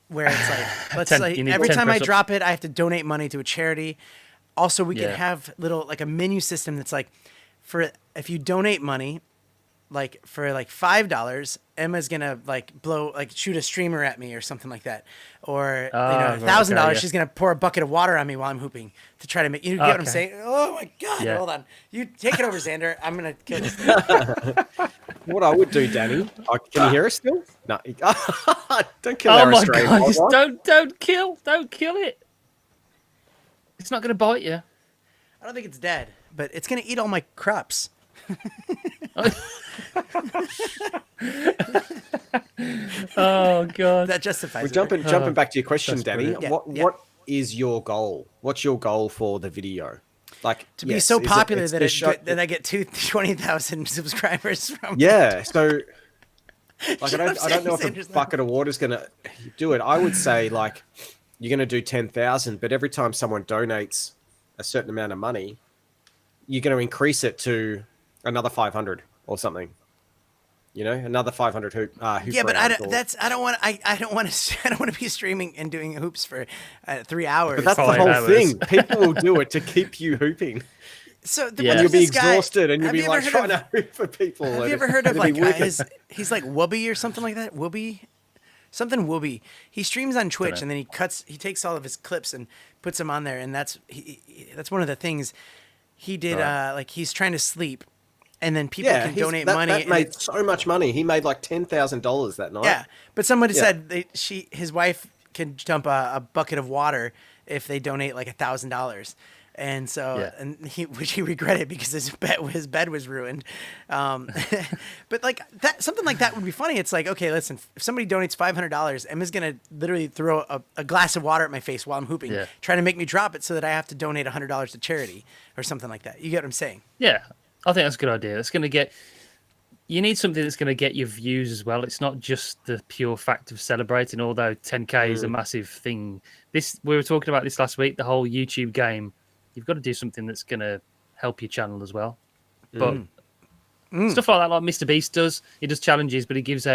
Speaker 1: Where it's like, let's say every time I drop it, I have to donate money to a charity. Also, we could have like a menu system that's like, if you donate money, like for like $5, Emma's gonna shoot a streamer at me or something like that, or $1,000, she's gonna pour a bucket of water on me while I'm hooping to try to make you get what I'm saying. Oh my god! Hold on, you take it over, Xander. I'm gonna kill this thing.
Speaker 3: What I would do, Danny? Can you hear us still? No, don't kill
Speaker 2: our
Speaker 3: our Australian.
Speaker 2: Oh my god! Don't kill it. It's not gonna bite you.
Speaker 1: I don't think it's dead, but it's gonna eat all my crops.
Speaker 2: Oh god,
Speaker 1: that justifies
Speaker 3: We're
Speaker 1: it.
Speaker 3: jumping back to your question, Danny.
Speaker 1: Yeah,
Speaker 3: What is your goal? What's your goal for the video? Like
Speaker 1: to be so popular that I get 20,000 subscribers from.
Speaker 3: Yeah, so like I don't know if a bucket of water is gonna do it. I would say like you're gonna do 10,000, but every time someone donates a certain amount of money, you're gonna increase it to another 500 or something. Another 500 hoop.
Speaker 1: Yeah, but I don't want to be streaming and doing hoops for 3 hours.
Speaker 3: But that's the whole thing. People will do it to keep you hooping.
Speaker 1: So
Speaker 3: you'll be exhausted and you'll be like trying to hoop for people.
Speaker 1: Have you ever heard of like he's like Whoopi or something like that? Whoopi. He streams on Twitch and then he takes all of his clips and puts them on there, and that's one of the things he did. Like he's trying to sleep. And then people can donate money.
Speaker 3: That made so much money. He made like $10,000 that night.
Speaker 1: Yeah, but somebody said his wife can dump a bucket of water if they donate like $1,000, and so which he regretted because his bed was ruined. But like something like that would be funny. It's like, okay, listen, if somebody donates $500, Emma's gonna literally throw a glass of water at my face while I'm hooping, trying to make me drop it so that I have to donate $100 to charity or something like that. You get what I'm saying?
Speaker 2: Yeah. I think that's a good idea. You need something that's going to get your views as well. It's not just the pure fact of celebrating, although 10K is a massive thing. We were talking about this last week, the whole YouTube game. You've got to do something that's going to help your channel as well. But stuff like that, like Mr. Beast does, he does challenges, but he gives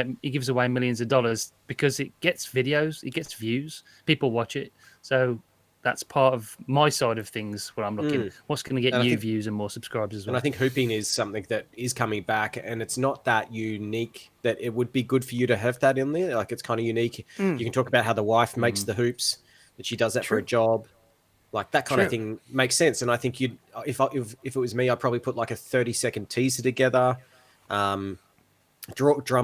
Speaker 2: away millions of dollars because it gets videos, it gets views, people watch it. So that's part of my side of things where I'm looking what's going to get new views and more subscribers as well.
Speaker 3: And I think hooping is something that is coming back, and it's not that unique that it would be good for you to have that in there. Like it's kind of unique. You can talk about how the wife makes the hoops, that she does that for a job. Like that kind of thing makes sense. And I think if it was me, I'd probably put like a 30-second teaser together, drum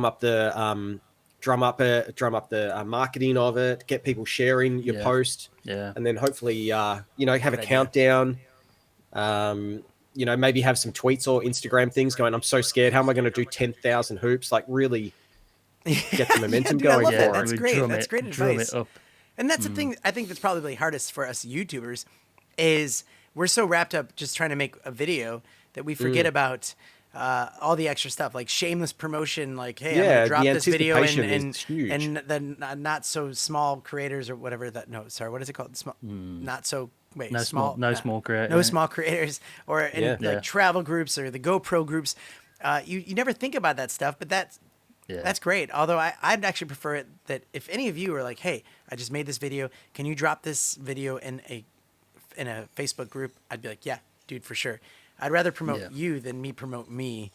Speaker 3: up the marketing of it, get people sharing your post, and then hopefully have a countdown. Maybe have some tweets or Instagram things going. I'm so scared. How am I going to do 10,000 hoops? Like really get the momentum going.
Speaker 1: Yeah, that's great. That's great advice. And that's the thing I think that's probably hardest for us YouTubers is we're so wrapped up just trying to make a video that we forget about all the extra stuff like shameless promotion, like, hey, I'm
Speaker 3: Yeah,
Speaker 1: gonna drop
Speaker 3: the
Speaker 1: this video
Speaker 3: anticipation is huge.
Speaker 1: and the not so small creators or whatever that. No, sorry, what is it called? Not so. Wait,
Speaker 2: No
Speaker 1: small,
Speaker 2: small creator.
Speaker 1: no small creators, or in
Speaker 3: Yeah.
Speaker 1: like travel groups or the GoPro groups. You never think about that stuff, but that's great. Although I'd actually prefer it that if any of you are like, hey, I just made this video, can you drop this video in a Facebook group? I'd be like, yeah, dude, for sure. I'd rather promote you than me promote me.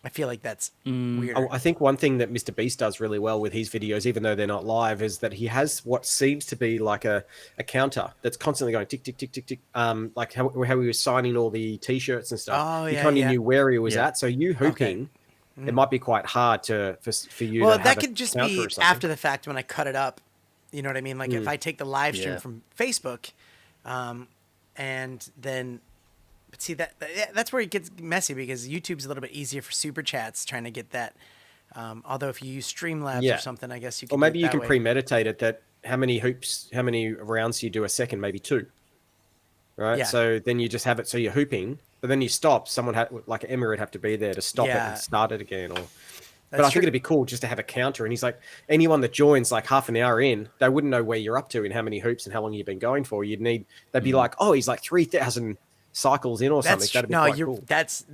Speaker 1: I feel like that's weird.
Speaker 3: I think one thing that Mr. Beast does really well with his videos, even though they're not live, is that he has what seems to be like a counter that's constantly going tick, tick, tick, tick, tick. Like how he was signing all the T-shirts and stuff.
Speaker 1: Oh,
Speaker 3: you
Speaker 1: yeah,
Speaker 3: kind of
Speaker 1: yeah.
Speaker 3: knew where he was at. So you hooping, it might be quite hard for you to have
Speaker 1: that
Speaker 3: a
Speaker 1: could just
Speaker 3: counter
Speaker 1: be
Speaker 3: or something.
Speaker 1: after the fact when I cut it up. You know what I mean? Like if I take the live stream from Facebook, and then, but see that's where it gets messy because YouTube's a little bit easier for super chats trying to get that. Although if you use Streamlabs or something, I guess you can.
Speaker 3: Or maybe
Speaker 1: do it
Speaker 3: you
Speaker 1: that
Speaker 3: can
Speaker 1: way.
Speaker 3: premeditate it that how many rounds you do a second, maybe 2. Right.
Speaker 1: Yeah.
Speaker 3: So then you just have it so you're hooping, but then you stop. Someone like Emma would have to be there to stop it and start it again. But I think it'd be cool just to have a counter. And he's like, anyone that joins like half an hour in, they wouldn't know where you're up to and how many hoops and how long you've been going for. They'd be like, oh, he's like 3,000 cycles in or something. That'd be quite cool.
Speaker 1: That's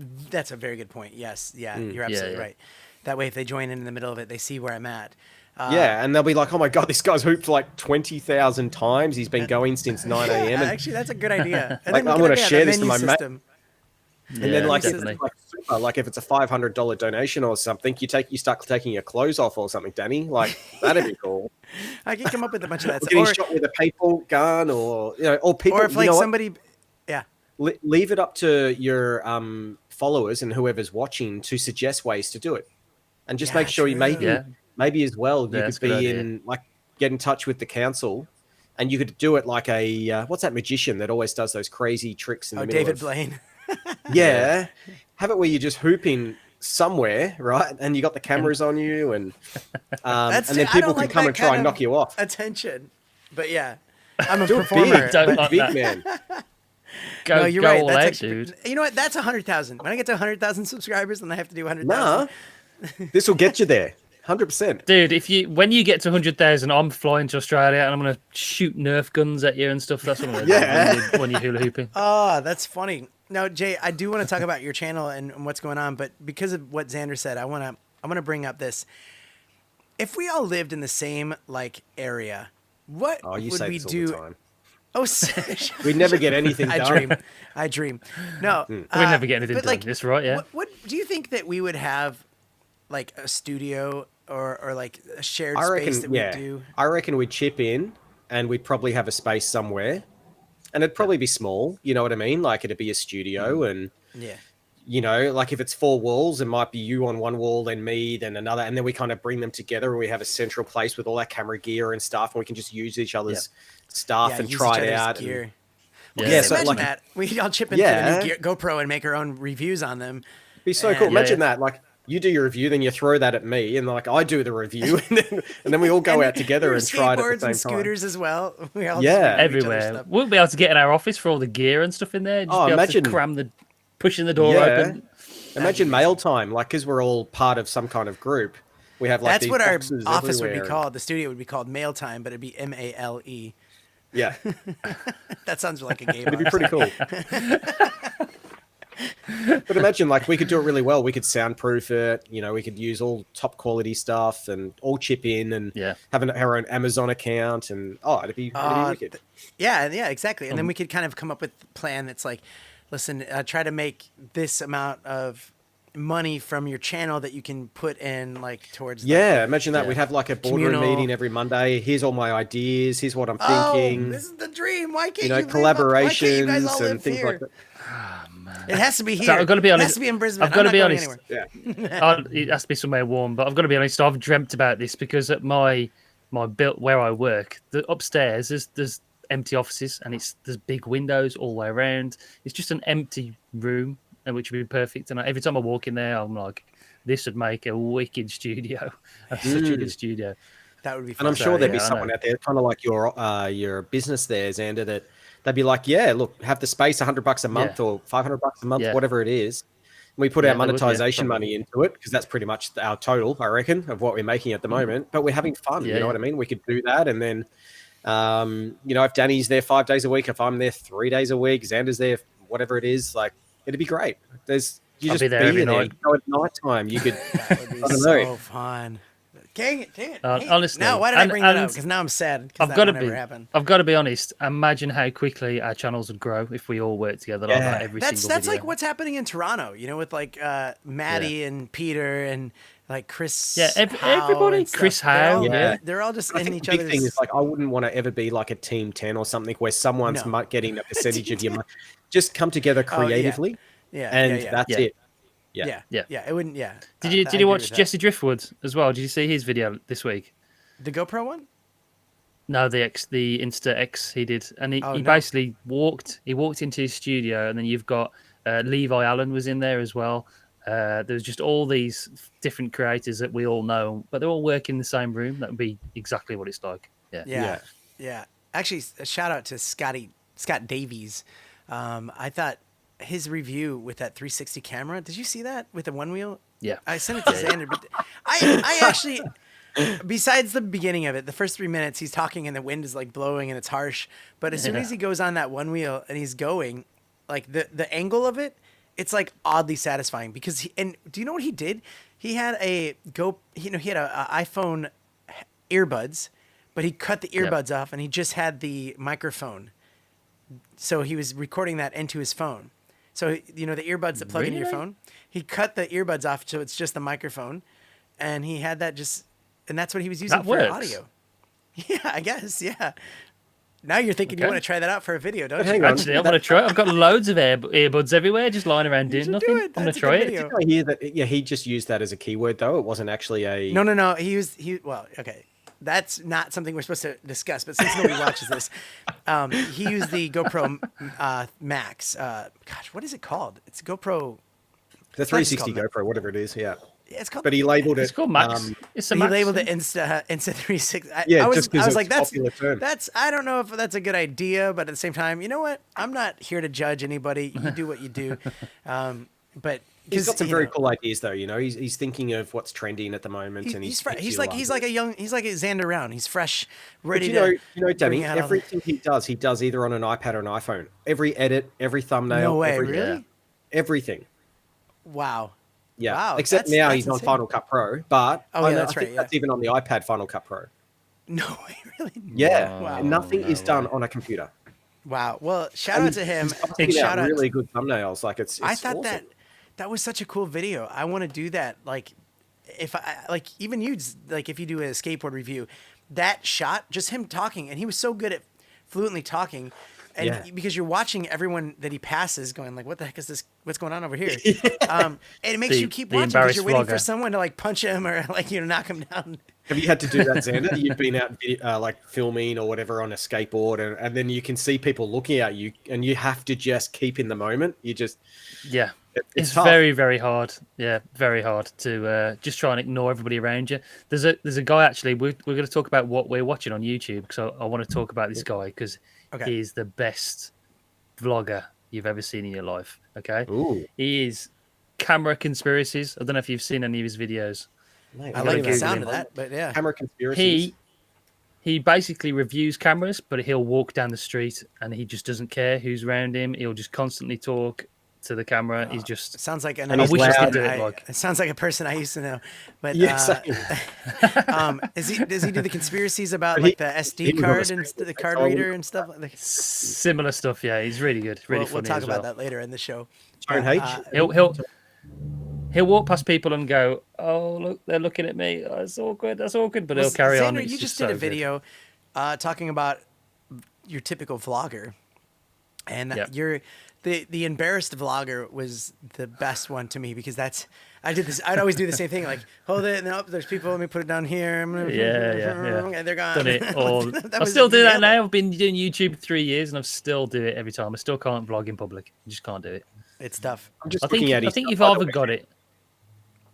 Speaker 1: a very good point. Yes. Yeah. You're absolutely right. That way, if they join in the middle of it, they see where I'm at.
Speaker 3: And they'll be like, oh my God, this guy's hooped like 20,000 times. He's been going since 9 a.m.
Speaker 1: Actually, that's a good idea. And
Speaker 3: like,
Speaker 1: then
Speaker 3: I'm
Speaker 1: we
Speaker 3: going
Speaker 1: can
Speaker 3: to
Speaker 1: have
Speaker 3: share
Speaker 1: the
Speaker 3: this to my
Speaker 1: menu
Speaker 3: mate.
Speaker 1: system.
Speaker 3: And then like,
Speaker 2: definitely.
Speaker 3: if it's a $500 donation or something, you start taking your clothes off or something, Danny. Like that'd be cool.
Speaker 1: I can come up with a bunch of that
Speaker 3: Or
Speaker 1: stuff.
Speaker 3: getting shot with a paintball gun, or people.
Speaker 1: Or if like somebody,
Speaker 3: leave it up to your followers and whoever's watching to suggest ways to do it, and just make sure you maybe as well you could be in like get in touch with the council, and you could do it like a what's that magician that always does those crazy tricks in the middle
Speaker 1: David
Speaker 3: of
Speaker 1: Blaine.
Speaker 3: Yeah, have it where you're just hooping somewhere, right? And you got the cameras on you, and then people can come and try and knock you off.
Speaker 1: Attention, but I'm a
Speaker 3: Do it
Speaker 1: performer.
Speaker 3: big,
Speaker 2: Don't like
Speaker 3: big
Speaker 2: that.
Speaker 3: man.
Speaker 2: Go
Speaker 1: You're right.
Speaker 2: all
Speaker 1: That's
Speaker 2: out, dude.
Speaker 1: You know what? That's 100,000. When I get to 100,000 subscribers, then I have to do 100,000.
Speaker 3: Nah, this will get you there, 100%.
Speaker 2: Dude, when you get to 100,000, I'm flying to Australia and I'm gonna shoot Nerf guns at you and stuff. That's what I'm gonna do when you're hula hooping.
Speaker 1: Oh, that's funny. Now, Jay, I do want to talk about your channel and what's going on, but because of what Xander said, I want to bring up this. If we all lived in the same like area, what would we do?
Speaker 3: All the time.
Speaker 1: Oh,
Speaker 3: We'd never get anything done.
Speaker 1: I dream. No,
Speaker 2: We'd never get anything
Speaker 1: but,
Speaker 2: done.
Speaker 1: like,
Speaker 2: That's right, yeah.
Speaker 1: What do you think that we would have, like a studio or like a shared space that we do?
Speaker 3: I reckon we'd chip in, and we'd probably have a space somewhere, and it'd probably be small. You know what I mean? Like it'd be a studio, and like if it's 4 walls, it might be you on one wall, then me, then another, and then we kind of bring them together, and we have a central place with all our camera gear and stuff, and we can just use each other's stuff and try it out.
Speaker 1: Gear.
Speaker 3: So
Speaker 1: imagine
Speaker 3: like
Speaker 1: that. We all chip into the new GoPro and make our own reviews on them.
Speaker 3: It'd be so cool. Imagine that. Like you do your review, then you throw that at me, and like I do the review, and then we all go out together and try it at the
Speaker 1: skateboards
Speaker 3: same
Speaker 1: and scooters as well. We all
Speaker 2: everywhere. We'll be able to get in our office for all the gear and stuff in there. Just be able to cram pushing the door open.
Speaker 3: Imagine mail time, like because we're all part of some kind of group. We have like
Speaker 1: that's
Speaker 3: these
Speaker 1: what our
Speaker 3: boxes
Speaker 1: office would be
Speaker 3: everywhere.
Speaker 1: called. The studio would be called Mail Time, but it'd be MALE.
Speaker 3: Yeah,
Speaker 1: that sounds like a game.
Speaker 3: it'd be pretty cool. But imagine, like, we could do it really well. We could soundproof it. We could use all top quality stuff and all chip in and have our own Amazon account. And it'd be wicked.
Speaker 1: Yeah, exactly. And then we could kind of come up with a plan that's like, listen, try to make this amount of money from your channel that you can put in like towards
Speaker 3: imagine that. We'd have like a boardroom meeting every Monday. Here's all my ideas. Here's what I'm thinking.
Speaker 1: This is the dream. Why can't you
Speaker 3: collaborations and things like that.
Speaker 2: Oh, man.
Speaker 1: It has to be here.
Speaker 2: So I've got to be honest.
Speaker 1: It has to be in Brisbane.
Speaker 2: I've got to be honest.
Speaker 1: It
Speaker 2: has to be somewhere warm. But I've got to be honest. I've dreamt about this because at my built where I work, the upstairs there's empty offices and there's big windows all the way around. It's just an empty room, and which would be perfect. And every time I walk in there, I'm like, this would make a wicked studio. Such a good studio.
Speaker 1: That would be fun.
Speaker 3: And I'm sure there'd be someone out there, kind of like your business there, Xander, that they'd be like, look, have the space $100 a month or $500 a month, whatever it is. We put
Speaker 2: Yeah,
Speaker 3: our
Speaker 2: they would, yeah,
Speaker 3: monetization
Speaker 2: probably.
Speaker 3: money into it because that's pretty much our total, I reckon, of what we're making at the moment. But we're having fun.
Speaker 2: Yeah,
Speaker 3: You know what I mean? We could do that, and then, if Danny's there 5 days a week, if I'm there 3 days a week, Xander's there, whatever it is, like it'd be great. You
Speaker 2: I'll be
Speaker 3: just
Speaker 2: there
Speaker 3: be
Speaker 2: every
Speaker 3: there.
Speaker 2: night.
Speaker 3: You go at night time. You could,
Speaker 1: That would be
Speaker 3: I don't know.
Speaker 1: so fun. Dang it! Hey,
Speaker 2: Honestly,
Speaker 1: now why did I bring that up?
Speaker 2: and
Speaker 1: Because now I'm sad because
Speaker 2: I've
Speaker 1: that
Speaker 2: got to
Speaker 1: will
Speaker 2: be.
Speaker 1: never happen.
Speaker 2: I've got to be honest. Imagine how quickly our channels would grow if we all worked together like that every single
Speaker 1: That's
Speaker 2: video.
Speaker 1: like what's happening in Toronto, with like Maddie and Peter and like Chris.
Speaker 2: Yeah,
Speaker 1: Howe
Speaker 2: everybody.
Speaker 1: and stuff.
Speaker 2: Chris
Speaker 1: They're
Speaker 2: Howe.
Speaker 1: all,
Speaker 2: Yeah.
Speaker 1: they're all just
Speaker 3: I
Speaker 1: in
Speaker 3: think
Speaker 1: each
Speaker 3: the big
Speaker 1: other's.
Speaker 3: thing is like I wouldn't want to ever be like a team 10 or something where someone's
Speaker 1: No.
Speaker 3: getting a percentage of your money. Just come together
Speaker 1: Oh, yeah.
Speaker 3: creatively,
Speaker 1: Yeah,
Speaker 3: and
Speaker 1: yeah.
Speaker 3: that's
Speaker 2: Yeah.
Speaker 3: it.
Speaker 1: Yeah. It wouldn't. Yeah.
Speaker 2: Did
Speaker 1: I
Speaker 2: you
Speaker 1: agree
Speaker 2: watch
Speaker 1: with that.
Speaker 2: Jesse Driftwood as well? Did you see his video this week?
Speaker 1: The GoPro one?
Speaker 2: No, the Insta X he did, and he
Speaker 1: No.
Speaker 2: basically walked into his studio, and then you've got Levi Allen was in there as well. There's just all these different creators that we all know, but they're all working in the same room. That would be exactly what it's like. Yeah.
Speaker 1: Yeah. Actually, a shout out to Scott Davies. I thought his review with that 360 camera. Did you see that with the one wheel?
Speaker 2: Yeah.
Speaker 1: I sent it to Xander, but I actually, besides the beginning of it, the first 3 minutes he's talking and the wind is like blowing and it's harsh. But as soon as he goes on that one wheel and he's going, like the angle of it, it's like oddly satisfying because and do you know what he did? He had he had a iPhone earbuds, but he cut the earbuds off and he just had the microphone. So he was recording that into his phone. So, the earbuds that plug into your phone, he cut the earbuds off so it's just the microphone. And he had that and that's what he was using for audio. Yeah, I guess, yeah. Now you're thinking you want to try that out for a video, don't you?
Speaker 3: Hang on.
Speaker 2: Actually, I want to try it. I've got loads of earbuds everywhere, just lying around doing nothing.
Speaker 1: do it.
Speaker 2: I'm going
Speaker 1: That's
Speaker 2: to
Speaker 1: a
Speaker 2: try
Speaker 1: good
Speaker 2: it.
Speaker 1: video.
Speaker 3: I hear that. Yeah, he just used that as a keyword though. It wasn't actually a.
Speaker 1: No. Well, okay. That's not something we're supposed to discuss, but since nobody watches this, he used the GoPro Max. Gosh, what is it called? It's GoPro.
Speaker 3: The 360 GoPro, whatever it is. Yeah.
Speaker 1: Yeah, it's called.
Speaker 3: But he labeled it.
Speaker 2: It's called Max. It's a
Speaker 1: He
Speaker 2: Max.
Speaker 1: labeled it Insta 360.
Speaker 3: Yeah,
Speaker 1: I
Speaker 3: just 'cause
Speaker 1: was
Speaker 3: it's
Speaker 1: like,
Speaker 3: a popular term.
Speaker 1: that's. I don't know if that's a good idea, but at the same time, you know what? I'm not here to judge anybody. You do what you do. But
Speaker 3: He's got some very cool ideas though. He's thinking of what's trending at the moment, and
Speaker 1: he's like a Xander Round. He's fresh, ready
Speaker 3: but
Speaker 1: to.
Speaker 3: Danny.
Speaker 1: bring out all
Speaker 3: Everything he does either on an iPad or an iPhone. Every edit, every thumbnail,
Speaker 1: No way,
Speaker 3: everything.
Speaker 1: really?
Speaker 3: Everything.
Speaker 1: Wow.
Speaker 3: Yeah.
Speaker 1: Wow,
Speaker 3: Except
Speaker 1: that's
Speaker 3: now he's on
Speaker 1: insane.
Speaker 3: Final Cut Pro, but
Speaker 1: Oh, yeah, that's
Speaker 3: I think
Speaker 1: right, yeah.
Speaker 3: that's even on the iPad Final Cut Pro.
Speaker 1: No way, really.
Speaker 3: Yeah.
Speaker 1: Wow.
Speaker 3: And nothing is done on a computer.
Speaker 1: Wow. Well, shout out to him.
Speaker 3: He's
Speaker 1: And shout out.
Speaker 3: really good thumbnails. Like it's
Speaker 1: I thought
Speaker 3: awesome.
Speaker 1: that was such a cool video. I want to do that. Like, if I like even you like if you do a skateboard review, that shot just him talking, and he was so good at fluently talking, and because you're watching everyone that he passes, going like, "What the heck is this? What's going on over here?" And it makes you keep watching because you're waiting for someone to like punch him or like knock him down.
Speaker 3: Have you had to do that, Xander? You've been out like filming or whatever on a skateboard, and then you can see people looking at you, and you have to just keep in the moment. You just
Speaker 2: It's
Speaker 3: tough.
Speaker 2: very, very hard. Yeah, very hard to just try and ignore everybody around you. There's a guy actually. We're going to talk about what we're watching on YouTube because I want to talk about this guy because he's the best vlogger you've ever seen in your life. Okay, he is Camera Conspiracies. I don't know if you've seen any of his videos.
Speaker 3: Mate,
Speaker 1: I like the sound of that, but yeah.
Speaker 3: Camera Conspiracies.
Speaker 2: He basically reviews cameras, but he'll walk down the street and he just doesn't care who's around him. He'll just constantly talk to the camera. He's just
Speaker 1: It sounds like
Speaker 2: I wish I could do it. Like
Speaker 1: it sounds like a person I used to know. But
Speaker 3: same.
Speaker 1: does he do the conspiracies about
Speaker 3: But
Speaker 1: like the
Speaker 3: he
Speaker 1: SD
Speaker 3: was on
Speaker 1: card
Speaker 3: the
Speaker 1: and
Speaker 3: street
Speaker 1: the card
Speaker 3: all the
Speaker 1: reader and stuff like that?
Speaker 2: similar stuff. Yeah, he's really good. Really
Speaker 1: We'll
Speaker 2: funny.
Speaker 1: talk
Speaker 2: as
Speaker 1: about
Speaker 2: well.
Speaker 1: that later in the show.
Speaker 3: Tone H.
Speaker 2: He'll walk past people and go, "Oh, look, they're looking at me. Oh, that's awkward. That's awkward." But he'll carry on.
Speaker 1: Xander,
Speaker 2: It's
Speaker 1: you just
Speaker 2: so
Speaker 1: did a
Speaker 2: good.
Speaker 1: video talking about your typical vlogger, and the embarrassed vlogger was the best one to me because I'd always do the same thing, like hold it and up. There's people. Let me put it down here. I'm gonna
Speaker 2: Yeah.
Speaker 1: They're gone.
Speaker 2: Done it all. I
Speaker 1: was-
Speaker 2: still do
Speaker 1: you
Speaker 2: that
Speaker 1: nailed it.
Speaker 2: now. I've been doing YouTube for 3 years, and I still do it every time. I still can't vlog in public. I just can't do it.
Speaker 1: It's tough.
Speaker 3: I'm just
Speaker 2: I think
Speaker 3: looking at his
Speaker 2: you've
Speaker 3: stuff, by the
Speaker 2: either
Speaker 3: way,
Speaker 2: got it.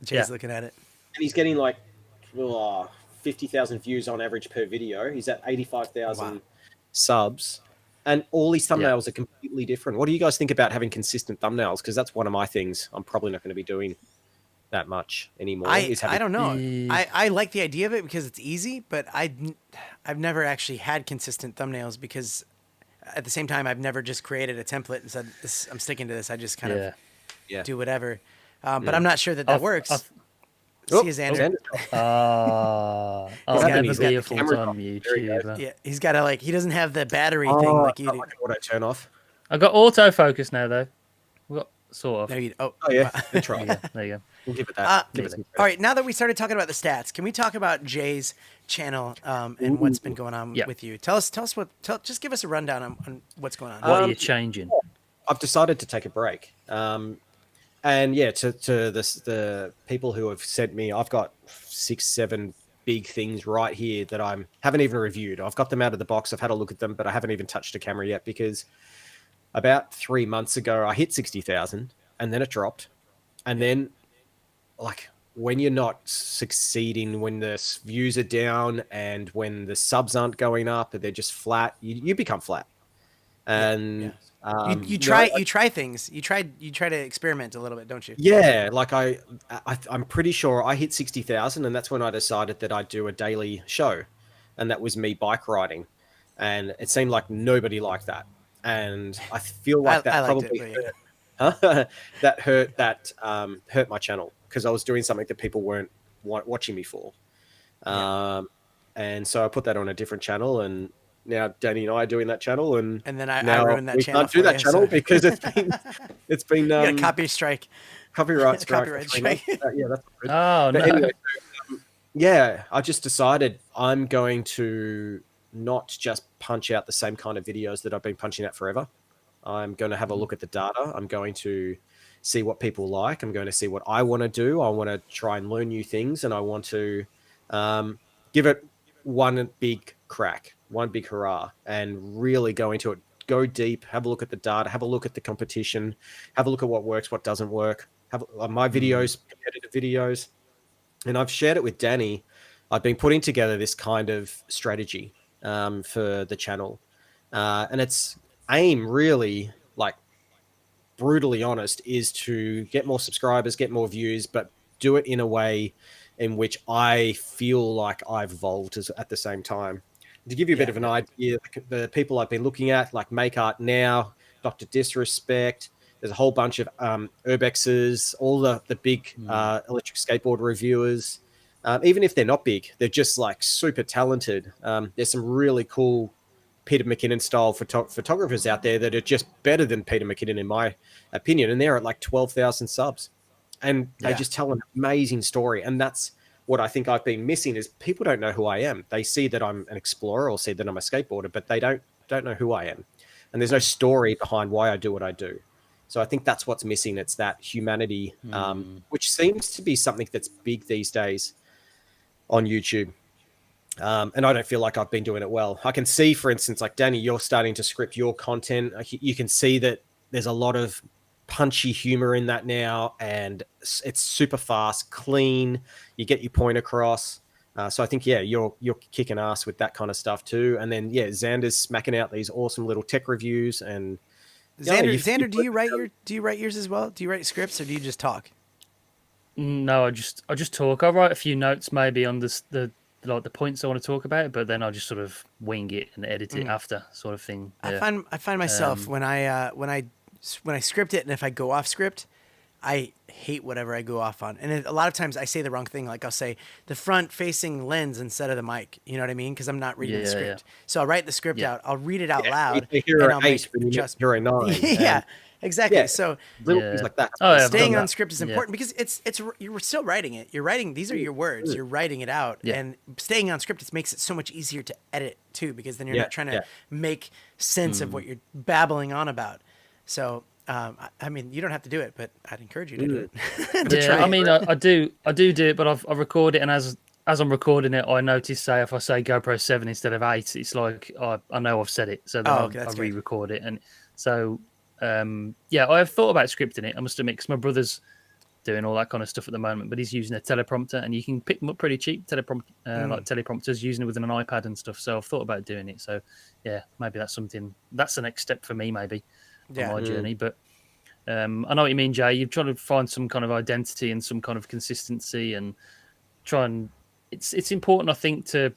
Speaker 1: Jay's looking at it.
Speaker 3: and he's getting like 50,000 views on average per video. He's at 85,000 subs. And all these thumbnails are completely different. What do you guys think about having consistent thumbnails? Because that's one of my things. I'm probably not going to be doing that much anymore.
Speaker 1: I don't know. I like the idea of it because it's easy, but I've never actually had consistent thumbnails because at the same time I've never just created a template and said I'm sticking to this. I just kind of do whatever. But I'm not sure that works. See his Xander.
Speaker 2: I'll never be a full-time YouTuber.
Speaker 1: Yeah, he's got to he doesn't have the battery thing like you do.
Speaker 3: What I turn off?
Speaker 2: I got autofocus now though. We got sort of.
Speaker 1: No, you,
Speaker 3: yeah, good try.
Speaker 2: There you go.
Speaker 3: We'll give it that.
Speaker 1: All right, now that we started talking about the stats, can we talk about Jay's channel and what's been going on with you? Tell us just give us a rundown on what's going on.
Speaker 2: What are you changing?
Speaker 3: I've decided to take a break. And yeah, to the people who have sent me, I've got 6-7 big things right here that I haven't even reviewed. I've got them out of the box. I've had a look at them, but I haven't even touched a camera yet because about 3 months ago, I hit 60,000 and then it dropped. And then when you're not succeeding, when the views are down and when the subs aren't going up, they're just flat, you become flat. And
Speaker 1: you try things. You try to experiment a little bit, don't you?
Speaker 3: Yeah, I'm pretty sure I hit 60,000, and that's when I decided that I'd do a daily show, and that was me bike riding, and it seemed like nobody liked that, and I feel like that probably hurt my channel because I was doing something that people weren't watching me for, and so I put that on a different channel and. Now Danny and I are doing that channel, and
Speaker 1: then I ruined that channel.
Speaker 3: We can't do that channel because it's been
Speaker 1: copyright strike.
Speaker 3: Copyright strike. Yeah, that's good.
Speaker 2: Oh no.
Speaker 3: Anyway, I just decided I'm going to not just punch out the same kind of videos that I've been punching out forever. I'm going to have a look at the data. I'm going to see what people like. I'm going to see what I want to do. I want to try and learn new things, and I want to give it one big crack. One big hurrah, and really go into it, go deep, have a look at the data, have a look at the competition, have a look at what works, what doesn't work, have my videos, competitive videos. And I've shared it with Danny. I've been putting together this kind of strategy for the channel. And its aim really, brutally honest, is to get more subscribers, get more views, but do it in a way in which I feel like I've evolved at the same time. To give you a bit of an idea, the people I've been looking at, like Make Art Now, Dr. Disrespect, there's a whole bunch of Urbexes, all the big electric skateboard reviewers. Even if they're not big, they're just super talented. There's some really cool Peter McKinnon style photographers out there that are just better than Peter McKinnon, in my opinion. And they're at 12,000 subs. And they just tell an amazing story. And that's what I think I've been missing is people don't know who I am. They see that I'm an explorer or see that I'm a skateboarder, but they don't know who I am. And there's no story behind why I do what I do. So I think that's what's missing. It's that humanity, which seems to be something that's big these days on YouTube. And I don't feel like I've been doing it well. I can see, for instance, Danny, you're starting to script your content. You can see that there's a lot of punchy humor in that now, and it's super fast, clean. You get your point across. So I think, you're kicking ass with that kind of stuff too. And then, Xander's smacking out these awesome little tech reviews. And
Speaker 1: Xander, do you write yours as well? Do you write scripts or do you just talk?
Speaker 2: No, I just talk. I write a few notes maybe on the points I want to talk about, but then I just sort of wing it and edit it after, sort of thing. Yeah.
Speaker 1: I find myself when I script it, and if I go off script, I hate whatever I go off on. And a lot of times I say the wrong thing. Like I'll say the front facing lens instead of the mic. You know what I mean? Because I'm not reading the script. So I'll write the script out. I'll read it out loud.
Speaker 3: And I'll make you're a 9.
Speaker 1: Yeah, exactly. So
Speaker 3: little things like that.
Speaker 1: Staying on script is important because you're still writing it. You're writing. These are your words. You're writing it out. And staying on script, it makes it so much easier to edit too, because then you're not trying to make sense of what you're babbling on about. So, I mean, you don't have to do it, but I'd encourage you to do it.
Speaker 2: I mean, I do it, but I record it, and as I'm recording it, I notice, say, if I say GoPro 7 instead of 8, it's like I know I've said it, so then I re-record it, and so I have thought about scripting it. I must admit, because my brother's doing all that kind of stuff at the moment. But he's using a teleprompter, and you can pick them up pretty cheap. Like teleprompters, using it with an iPad and stuff. So I've thought about doing it. So yeah, maybe that's something. That's the next step for me, maybe on my journey. But I know what you mean, Jay. You're trying to find some kind of identity and some kind of consistency, and try and it's important, I think, to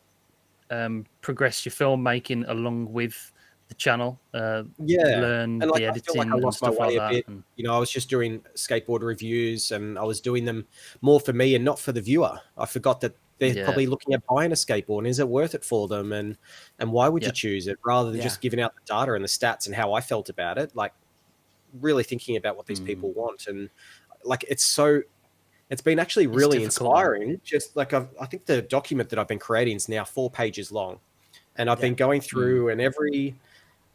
Speaker 2: progress your filmmaking along with the channel. Learn
Speaker 3: and like,
Speaker 2: the
Speaker 3: I feel
Speaker 2: editing
Speaker 3: like I
Speaker 2: and
Speaker 3: lost my
Speaker 2: stuff like
Speaker 3: way a
Speaker 2: that.
Speaker 3: bit.
Speaker 2: And,
Speaker 3: I was just doing skateboard reviews, and I was doing them more for me and not for the viewer. I forgot that they're probably looking at buying a skateboard, and is it worth it for them, and why would you choose it, rather than just giving out the data and the stats and how I felt about it. Like, really thinking about what these people want. And like, it's been actually really inspiring. Just like, I think the document that I've been creating is now 4 pages long, and I've been going through, and every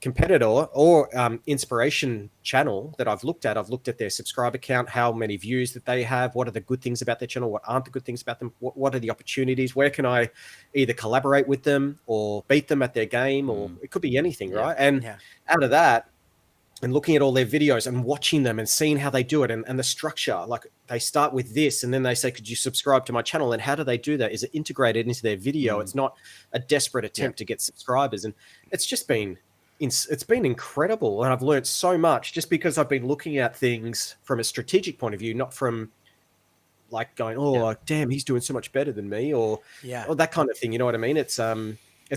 Speaker 3: competitor or inspiration channel that I've looked at their subscriber count, how many views that they have, what are the good things about their channel, what aren't the good things about them, what are the opportunities, where can I either collaborate with them or beat them at their game, or it could be anything, right? And out of that, and looking at all their videos and watching them and seeing how they do it, and the structure, like they start with this and then they say, could you subscribe to my channel? And how do they do that? Is it integrated into their video? It's not a desperate attempt to get subscribers. And it's just been, it's been incredible. And I've learned so much just because I've been looking at things from a strategic point of view, not from like going, damn, he's doing so much better than me, or that kind of thing. You know what I mean? It's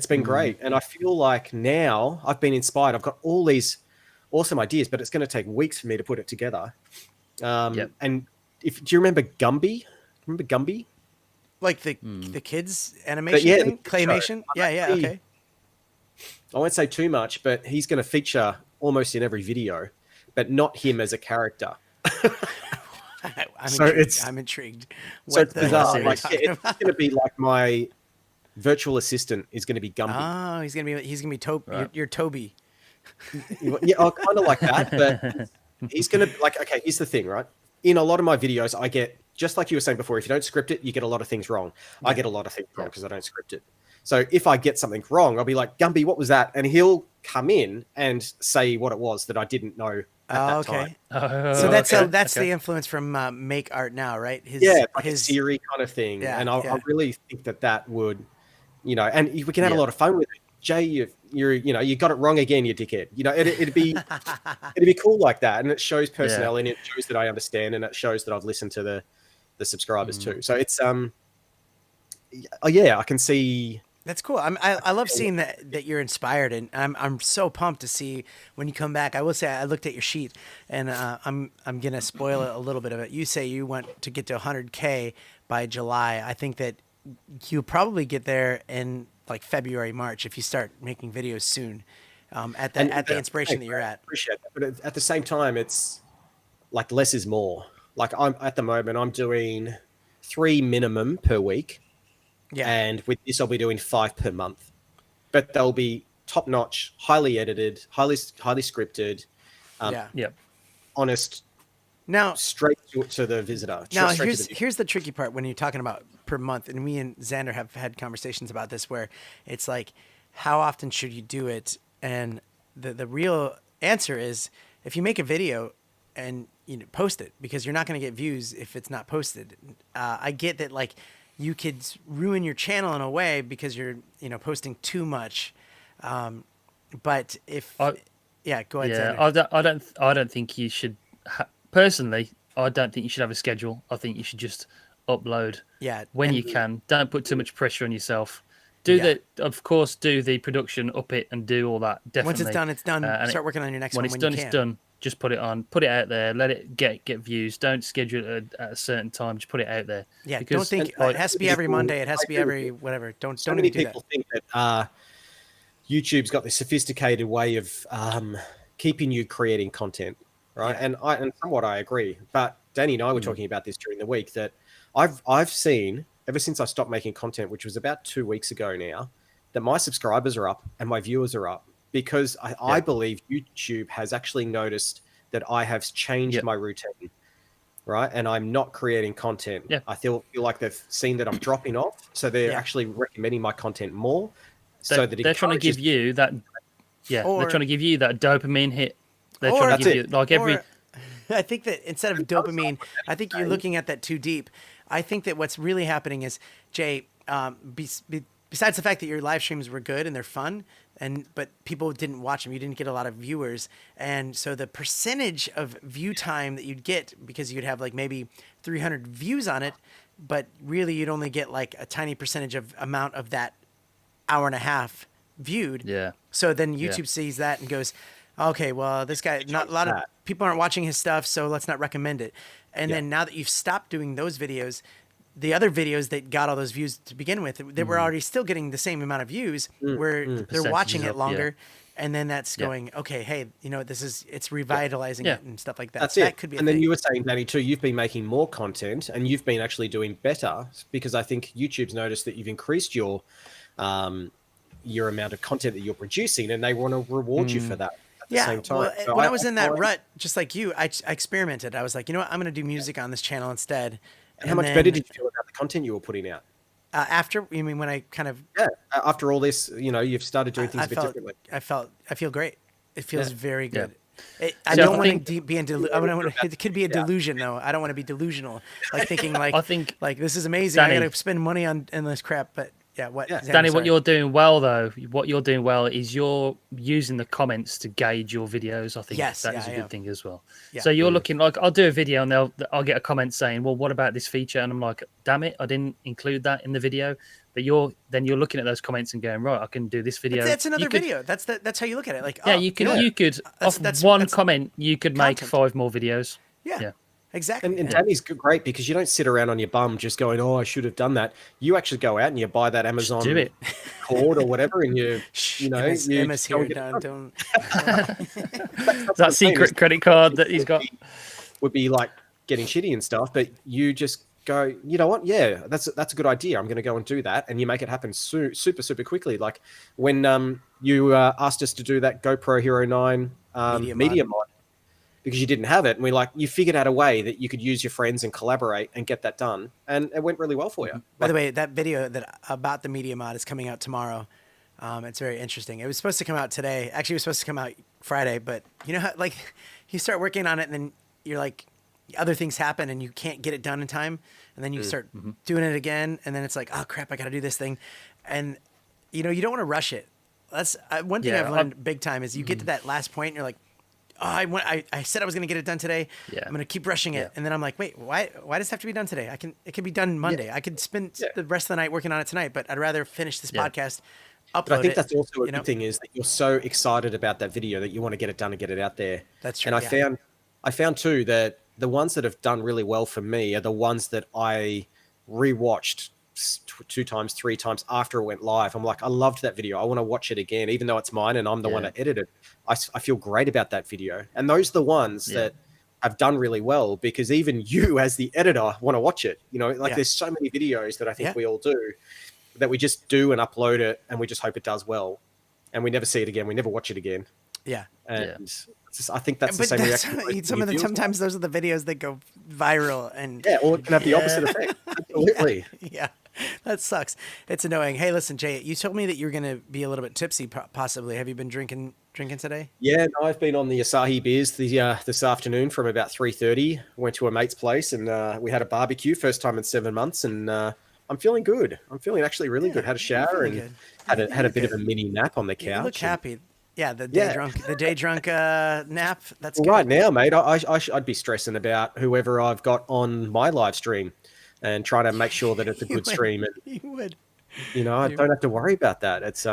Speaker 3: been great. And I feel like now I've been inspired. I've got all these awesome ideas, but it's going to take weeks for me to put it together. And do you remember Gumby? Remember Gumby?
Speaker 1: Like the kids animation thing? Claymation? Okay.
Speaker 3: I won't say too much, but he's going to feature almost in every video, but not him as a character.
Speaker 1: I'm intrigued.
Speaker 3: So it's bizarre. Like, it's going to be like my virtual assistant is going to be Gumby.
Speaker 1: Oh, he's going to be Toby. Right. You're Toby.
Speaker 3: Yeah, kind of like that, but he's going to, like, okay, here's the thing, right? In a lot of my videos, I get, just like you were saying before, if you don't script it, you get a lot of things wrong. I get a lot of things wrong because I don't script it. So if I get something wrong, I'll be like, Gumby, what was that? And he'll come in and say what it was that I didn't know at that time.
Speaker 1: So that's the influence from Make Art Now, right?
Speaker 3: His Siri kind of thing. Yeah, and I really think that would, and we can have a lot of fun with it. Jay, you got it wrong again, you dickhead. It'd be cool like that, and it shows personality, and it shows that I understand, and it shows that I've listened to the subscribers too. So it's I can see.
Speaker 1: That's cool. I love seeing that you're inspired, and I'm so pumped to see when you come back. I will say I looked at your sheet, and I'm gonna spoil a little bit of it. You say you want to get to 100K by July. I think that you'll probably get there in like February, March if you start making videos soon. At the inspiration that you're at.
Speaker 3: Appreciate that, but at the same time, it's like less is more. Like at the moment, I'm doing 3 minimum per week. Yeah. And with this, I'll be doing 5 per month, but they'll be top notch, highly edited, highly scripted, honest. Now, straight to the visitor.
Speaker 1: Now, here's the tricky part when you're talking about per month, and me and Xander have had conversations about this, where it's like, how often should you do it? And the real answer is, if you make a video and post it, because you're not going to get views if it's not posted. I get that, like, you could ruin your channel in a way because you're, posting too much. But if, go ahead.
Speaker 2: Yeah, I don't think you should. Personally, I don't think you should have a schedule. I think you should just upload. When you can. Don't put too much pressure on yourself. Do the production, up it, and do all that. Definitely.
Speaker 1: Once it's done, it's done. Start working on your next one.
Speaker 2: When it's done, it's done. Just put it on, put it out there, let it get views. Don't schedule it at a certain time. Just put it out there.
Speaker 1: Yeah, because, don't think it has to be every Monday. It has to be every whatever. Don't
Speaker 3: many
Speaker 1: do
Speaker 3: people think that YouTube's got this sophisticated way of keeping you creating content, right? Yeah. And somewhat I agree. But Danny and I were talking about this during the week, that I've seen ever since I stopped making content, which was about 2 weeks ago now, that my subscribers are up and my viewers are up. Because I believe YouTube has actually noticed that I have changed my routine, right? And I'm not creating content. Yeah. I feel like they've seen that I'm dropping off, so they're actually recommending my content more. So that
Speaker 2: they're trying to give you that. Yeah, they're trying to give you that dopamine hit. They're trying to give you
Speaker 1: I think that instead of dopamine, I think you're looking at that too deep. I think that what's really happening is, Jay, besides the fact that your live streams were good and they're fun, but people didn't watch them, you didn't get a lot of viewers, and so the percentage of view time that you'd get, because you'd have like maybe 300 views on it, but really you'd only get like a tiny percentage of amount of that hour and a half viewed.
Speaker 2: Yeah.
Speaker 1: So then YouTube sees that and goes, okay, well, this guy, not a lot of people aren't watching his stuff, so let's not recommend it. And then now that you've stopped doing those videos, the other videos that got all those views to begin with, they were already still getting the same amount of views, where they're watching it longer. And then that's going, okay, hey, you know, it's revitalizing it and stuff like that.
Speaker 3: That's
Speaker 1: so
Speaker 3: it.
Speaker 1: That could be
Speaker 3: and then you were saying, Danny, too, you've been making more content and you've been actually doing better, because I think YouTube's noticed that you've increased your amount of content that you're producing, and they want to reward you for that at the same time.
Speaker 1: Well, so when I was in that rut, just like you, I experimented. I was like, you know what, I'm going to do music on this channel instead.
Speaker 3: And how much better did you feel about the content you were putting out?
Speaker 1: After, you mean when I kind of...
Speaker 3: Yeah, after all this, you know, you've started doing things a bit differently.
Speaker 1: I feel great. It feels very good.
Speaker 2: Yeah.
Speaker 1: I don't want to be in it could be a delusion, though. I don't want to be delusional, like thinking like, like this is amazing. Danny, I got to spend money on this crap, but
Speaker 2: Danny, what you're doing well though, is you're using the comments to gauge your videos. I think that is a good thing as well. So you're looking like, I'll do a video and I'll get a comment saying, well, what about this feature? And I'm like, damn it, I didn't include that in the video. But you're looking at those comments and going, right, I can do this video.
Speaker 1: But that's another video. That's how you look at it. Like,
Speaker 2: you could off one comment, you could make 5 more videos.
Speaker 1: Yeah. Exactly.
Speaker 3: And Danny's great because you don't sit around on your bum just going, oh, I should have done that. You actually go out and you buy that Amazon cord or whatever, and you know,
Speaker 1: Emma's here. Don't.
Speaker 2: That secret credit card that he's got
Speaker 3: would be like getting shitty and stuff, but you just go, you know what? Yeah, that's a good idea. I'm going to go and do that, and you make it happen super quickly. Like when you asked us to do that GoPro Hero 9 media mod. Because you didn't have it, and you figured out a way that you could use your friends and collaborate and get that done, and it went really well for you.
Speaker 1: By the way, that video about the media mod is coming out tomorrow. It's very interesting. It was supposed to come out today. Actually, it was supposed to come out Friday, but you know how you start working on it, and then you're like, other things happen, and you can't get it done in time, and then you start doing it again, and then it's like, oh crap, I got to do this thing, and you don't want to rush it. That's one thing I've learned big time is you get to that last point, and you're like, oh, I said I was going to get it done today. Yeah. I'm going to keep rushing it. And then I'm like, wait, why does it have to be done today? It can be done Monday. I could spend the rest of the night working on it tonight, but I'd rather finish this podcast, upload it.
Speaker 3: But I think that's also a good thing is that you're so excited about that video that you want to get it done and get it out there.
Speaker 1: That's true.
Speaker 3: And I found too that the ones that have done really well for me are the ones that I rewatched 2 times, 3 times after it went live. I'm like, I loved that video. I want to watch it again, even though it's mine and I'm the one that edited. I feel great about that video. And those are the ones that have done really well, because even you as the editor want to watch it. There's so many videos that I think we all do that we just do and upload it, and we just hope it does well, and we never see it again. We never watch it again.
Speaker 1: Yeah.
Speaker 3: And I think that's the same reaction.
Speaker 1: Sometimes those are the videos that go viral, and
Speaker 3: or it can have the opposite effect. Absolutely.
Speaker 1: Yeah. That sucks. It's annoying. Hey, listen, Jay, you told me that you're going to be a little bit tipsy, possibly. Have you been drinking today? Yeah,
Speaker 3: no, I've been on the Asahi beers this afternoon from about 3:30. Went to a mate's place, and we had a barbecue, first time in 7 months, and I'm feeling good. I'm feeling actually really good. Had a shower and had a bit of a mini nap on the couch.
Speaker 1: You look happy. Yeah, the day drunk nap. That's good.
Speaker 3: Right now, mate. I'd be stressing about whoever I've got on my live stream, and trying to make sure that it's a good stream. And
Speaker 1: you would.
Speaker 3: I don't have to worry about that. It's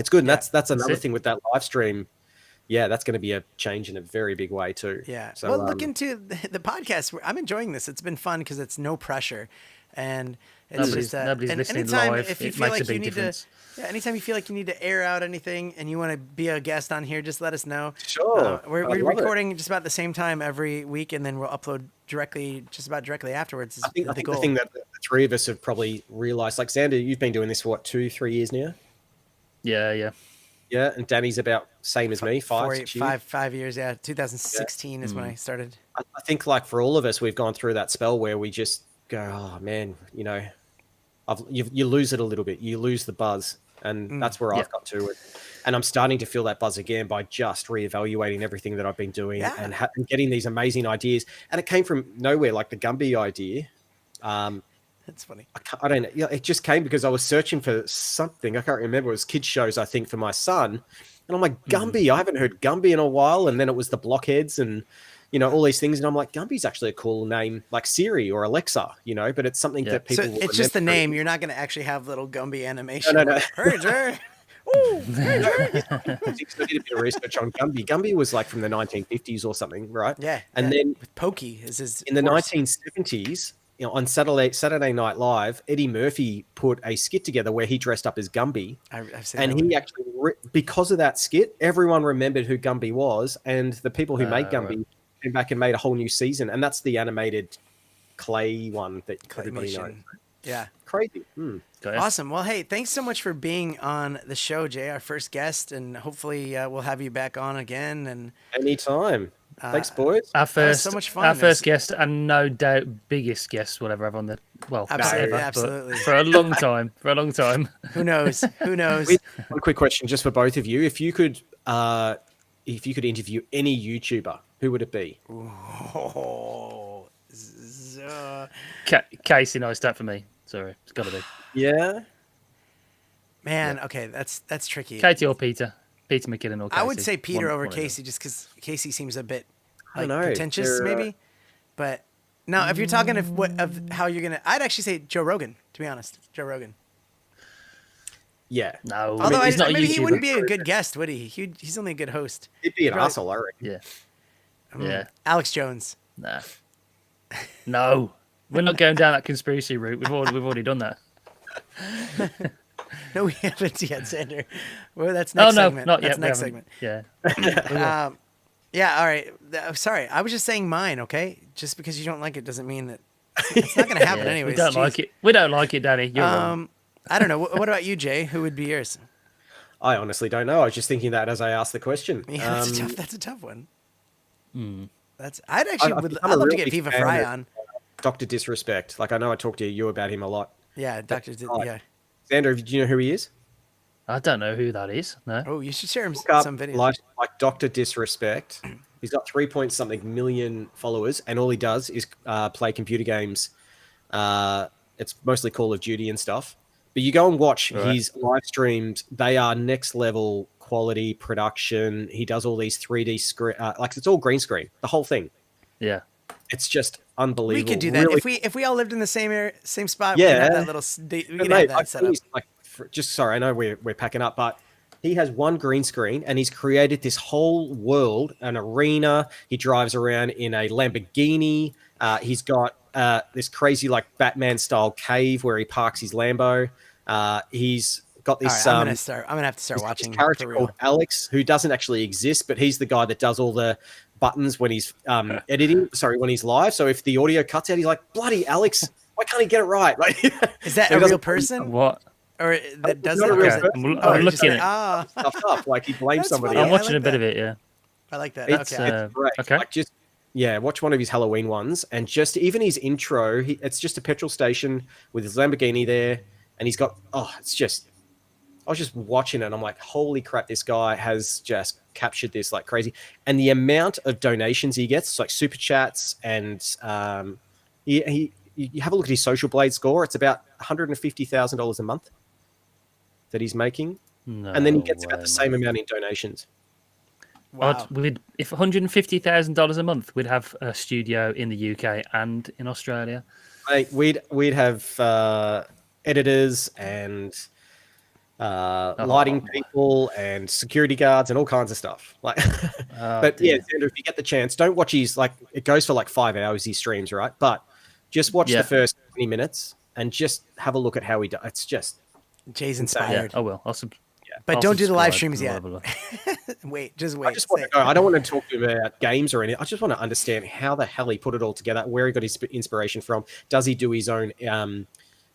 Speaker 3: good. And that's another thing with that live stream. Yeah, that's going to be a change in a very big way too.
Speaker 1: Yeah. So, look into the podcast. I'm enjoying this. It's been fun because it's no pressure, and it's
Speaker 2: nobody's listening
Speaker 1: anytime
Speaker 2: live.
Speaker 1: If you feel like you need difference. Anytime you feel like you need to air out anything and you want to be a guest on here, just let us know.
Speaker 3: Sure.
Speaker 1: We're recording just about the same time every week, and then we'll upload just about directly afterwards.
Speaker 3: I think the thing that the 3 of us have probably realized, like Xander, you've been doing this for what, 2-3 years now?
Speaker 2: Yeah.
Speaker 3: Yeah, and Danny's about same as me, 5 years.
Speaker 1: 5 years. Yeah, 2016 is when I started.
Speaker 3: I think like for all of us, we've gone through that spell where we just go, oh man, you lose it a little bit. You lose the buzz, and that's where I've got to. And I'm starting to feel that buzz again by just reevaluating everything that I've been doing and getting these amazing ideas. And it came from nowhere, like the Gumby idea.
Speaker 1: That's funny.
Speaker 3: I don't know. Yeah, it just came because I was searching for something. I can't remember. It was kids shows, I think, for my son. And I'm like, Gumby. I haven't heard Gumby in a while. And then it was the Blockheads and, all these things. And I'm like, Gumby's actually a cool name, like Siri or Alexa, but it's something that people.
Speaker 1: So it's just the name. You're not going to actually have little Gumby animation.
Speaker 3: No.
Speaker 1: Hey, Jay. Ooh, hey, Jay.
Speaker 3: I did a bit of research on Gumby. Gumby was like from the 1950s or something, right?
Speaker 1: Yeah.
Speaker 3: And then
Speaker 1: with Pokey is his.
Speaker 3: In the 1970s, on Saturday Night Live, Eddie Murphy put a skit together where he dressed up as Gumby.
Speaker 1: I've seen
Speaker 3: and
Speaker 1: that
Speaker 3: he actually, because of that skit, everyone remembered who Gumby was, and the people who made Gumby came back and made a whole new season, and that's the animated clay one that everybody knows.
Speaker 1: Yeah.
Speaker 3: Crazy.
Speaker 1: Awesome. Well, hey, thanks so much for being on the show, Jay, our first guest, and hopefully we'll have you back on again. And
Speaker 3: anytime. Thanks, boys.
Speaker 2: Our first,
Speaker 1: so much fun.
Speaker 2: Our first guest, and no doubt biggest guest we'll ever have on the
Speaker 1: absolutely.
Speaker 2: For a long time.
Speaker 1: Who knows?
Speaker 3: One quick question, just for both of you: if you could interview any YouTuber, who would it be?
Speaker 2: Casey Neistat for me. Sorry, it's got to be.
Speaker 3: Yeah.
Speaker 1: Man, okay, that's tricky.
Speaker 2: Katie or Peter McKinnon or Casey.
Speaker 1: I would say Peter over Casey, just because Casey seems a bit pretentious, maybe. But no, if you're talking of how you're gonna, I'd actually say Joe Rogan. To be honest, Joe Rogan.
Speaker 3: Yeah.
Speaker 2: No.
Speaker 1: Although
Speaker 2: he's not
Speaker 1: maybe he wouldn't
Speaker 2: YouTuber.
Speaker 1: be a good guest, would he? He's only a good host.
Speaker 3: He'd be an asshole, I reckon.
Speaker 2: Yeah.
Speaker 1: Alex Jones.
Speaker 2: Nah. No. We're not going down that conspiracy route. We've already done that.
Speaker 1: No, we haven't yet, Sander. Well, that's next segment.
Speaker 2: Not
Speaker 1: that's
Speaker 2: yet.
Speaker 1: Next segment.
Speaker 2: Yeah.
Speaker 1: Yeah. All right. Sorry, I was just saying mine. Okay, just because you don't like it doesn't mean that it's not going to happen anyways.
Speaker 2: We don't like it. We don't like it, Danny. You're wrong.
Speaker 1: I don't know. What about you, Jay? Who would be yours?
Speaker 3: I honestly don't know. I was just thinking that as I asked the question.
Speaker 1: Yeah, that's a tough one. I'd love to get Viva Fry on.
Speaker 3: Dr. Disrespect. Like, I know I talked to you about him a lot.
Speaker 1: Yeah, yeah.
Speaker 3: Xander, do you know who he is?
Speaker 2: I don't know who that is. No.
Speaker 1: Oh, you should share him
Speaker 3: Look up,
Speaker 1: some videos.
Speaker 3: Like Dr. Disrespect. He's got 3 point something million followers, and all he does is play computer games. It's mostly Call of Duty and stuff. But you go and watch his live streams. They are next level quality production. He does all these 3D screen, it's all green screen, the whole thing.
Speaker 2: Yeah.
Speaker 3: It's just unbelievable.
Speaker 1: We could do that
Speaker 3: really,
Speaker 1: if we all lived in the same spot.
Speaker 3: Yeah,
Speaker 1: we could have that little. We could have that set up.
Speaker 3: Sorry, I know we're packing up, but he has one green screen and he's created this whole world, an arena. He drives around in a Lamborghini. He's got this crazy like Batman style cave where he parks his Lambo. He's got this.
Speaker 1: Right, I'm gonna have to start watching.
Speaker 3: This character called Alex, who doesn't actually exist, but he's the guy that does all the buttons when he's editing. Sorry, when he's live. So if the audio cuts out, he's like, "Bloody Alex, why can't he get it right?" Like,
Speaker 1: is that a real person?
Speaker 2: What?
Speaker 1: Or that does
Speaker 3: that?
Speaker 1: Okay.
Speaker 2: I'm looking at it.
Speaker 3: Stuff up like he blames somebody.
Speaker 2: I'm watching a bit of it. Yeah.
Speaker 1: I like that.
Speaker 3: It's great.
Speaker 2: Okay.
Speaker 3: Like watch one of his Halloween ones, and just even his intro. It's just a petrol station with his Lamborghini there, and he's got. It's just. I was just watching it and I'm like, holy crap, this guy has just captured this like crazy. And the amount of donations he gets, like super chats, and you have a look at his Social Blade score. It's about $150,000 a month that he's making.
Speaker 2: No
Speaker 3: and then he gets about the same amount in donations.
Speaker 1: Wow.
Speaker 2: If $150,000 a month, we'd have a studio in the UK and in Australia.
Speaker 3: We'd have editors and lighting people and security guards and all kinds of stuff. Like, but yeah, Xander, if you get the chance, don't watch his it goes for like 5 hours. He streams, right? But just watch the first 20 minutes and just have a look at how he does. It's just
Speaker 1: Jay's inspired.
Speaker 2: Yeah. Oh well, awesome.
Speaker 1: But don't do the live streams yet. Wait.
Speaker 3: I just want to go. I don't want to talk to him about games or anything. I just want to understand how the hell he put it all together, where he got his inspiration from. Does he do his own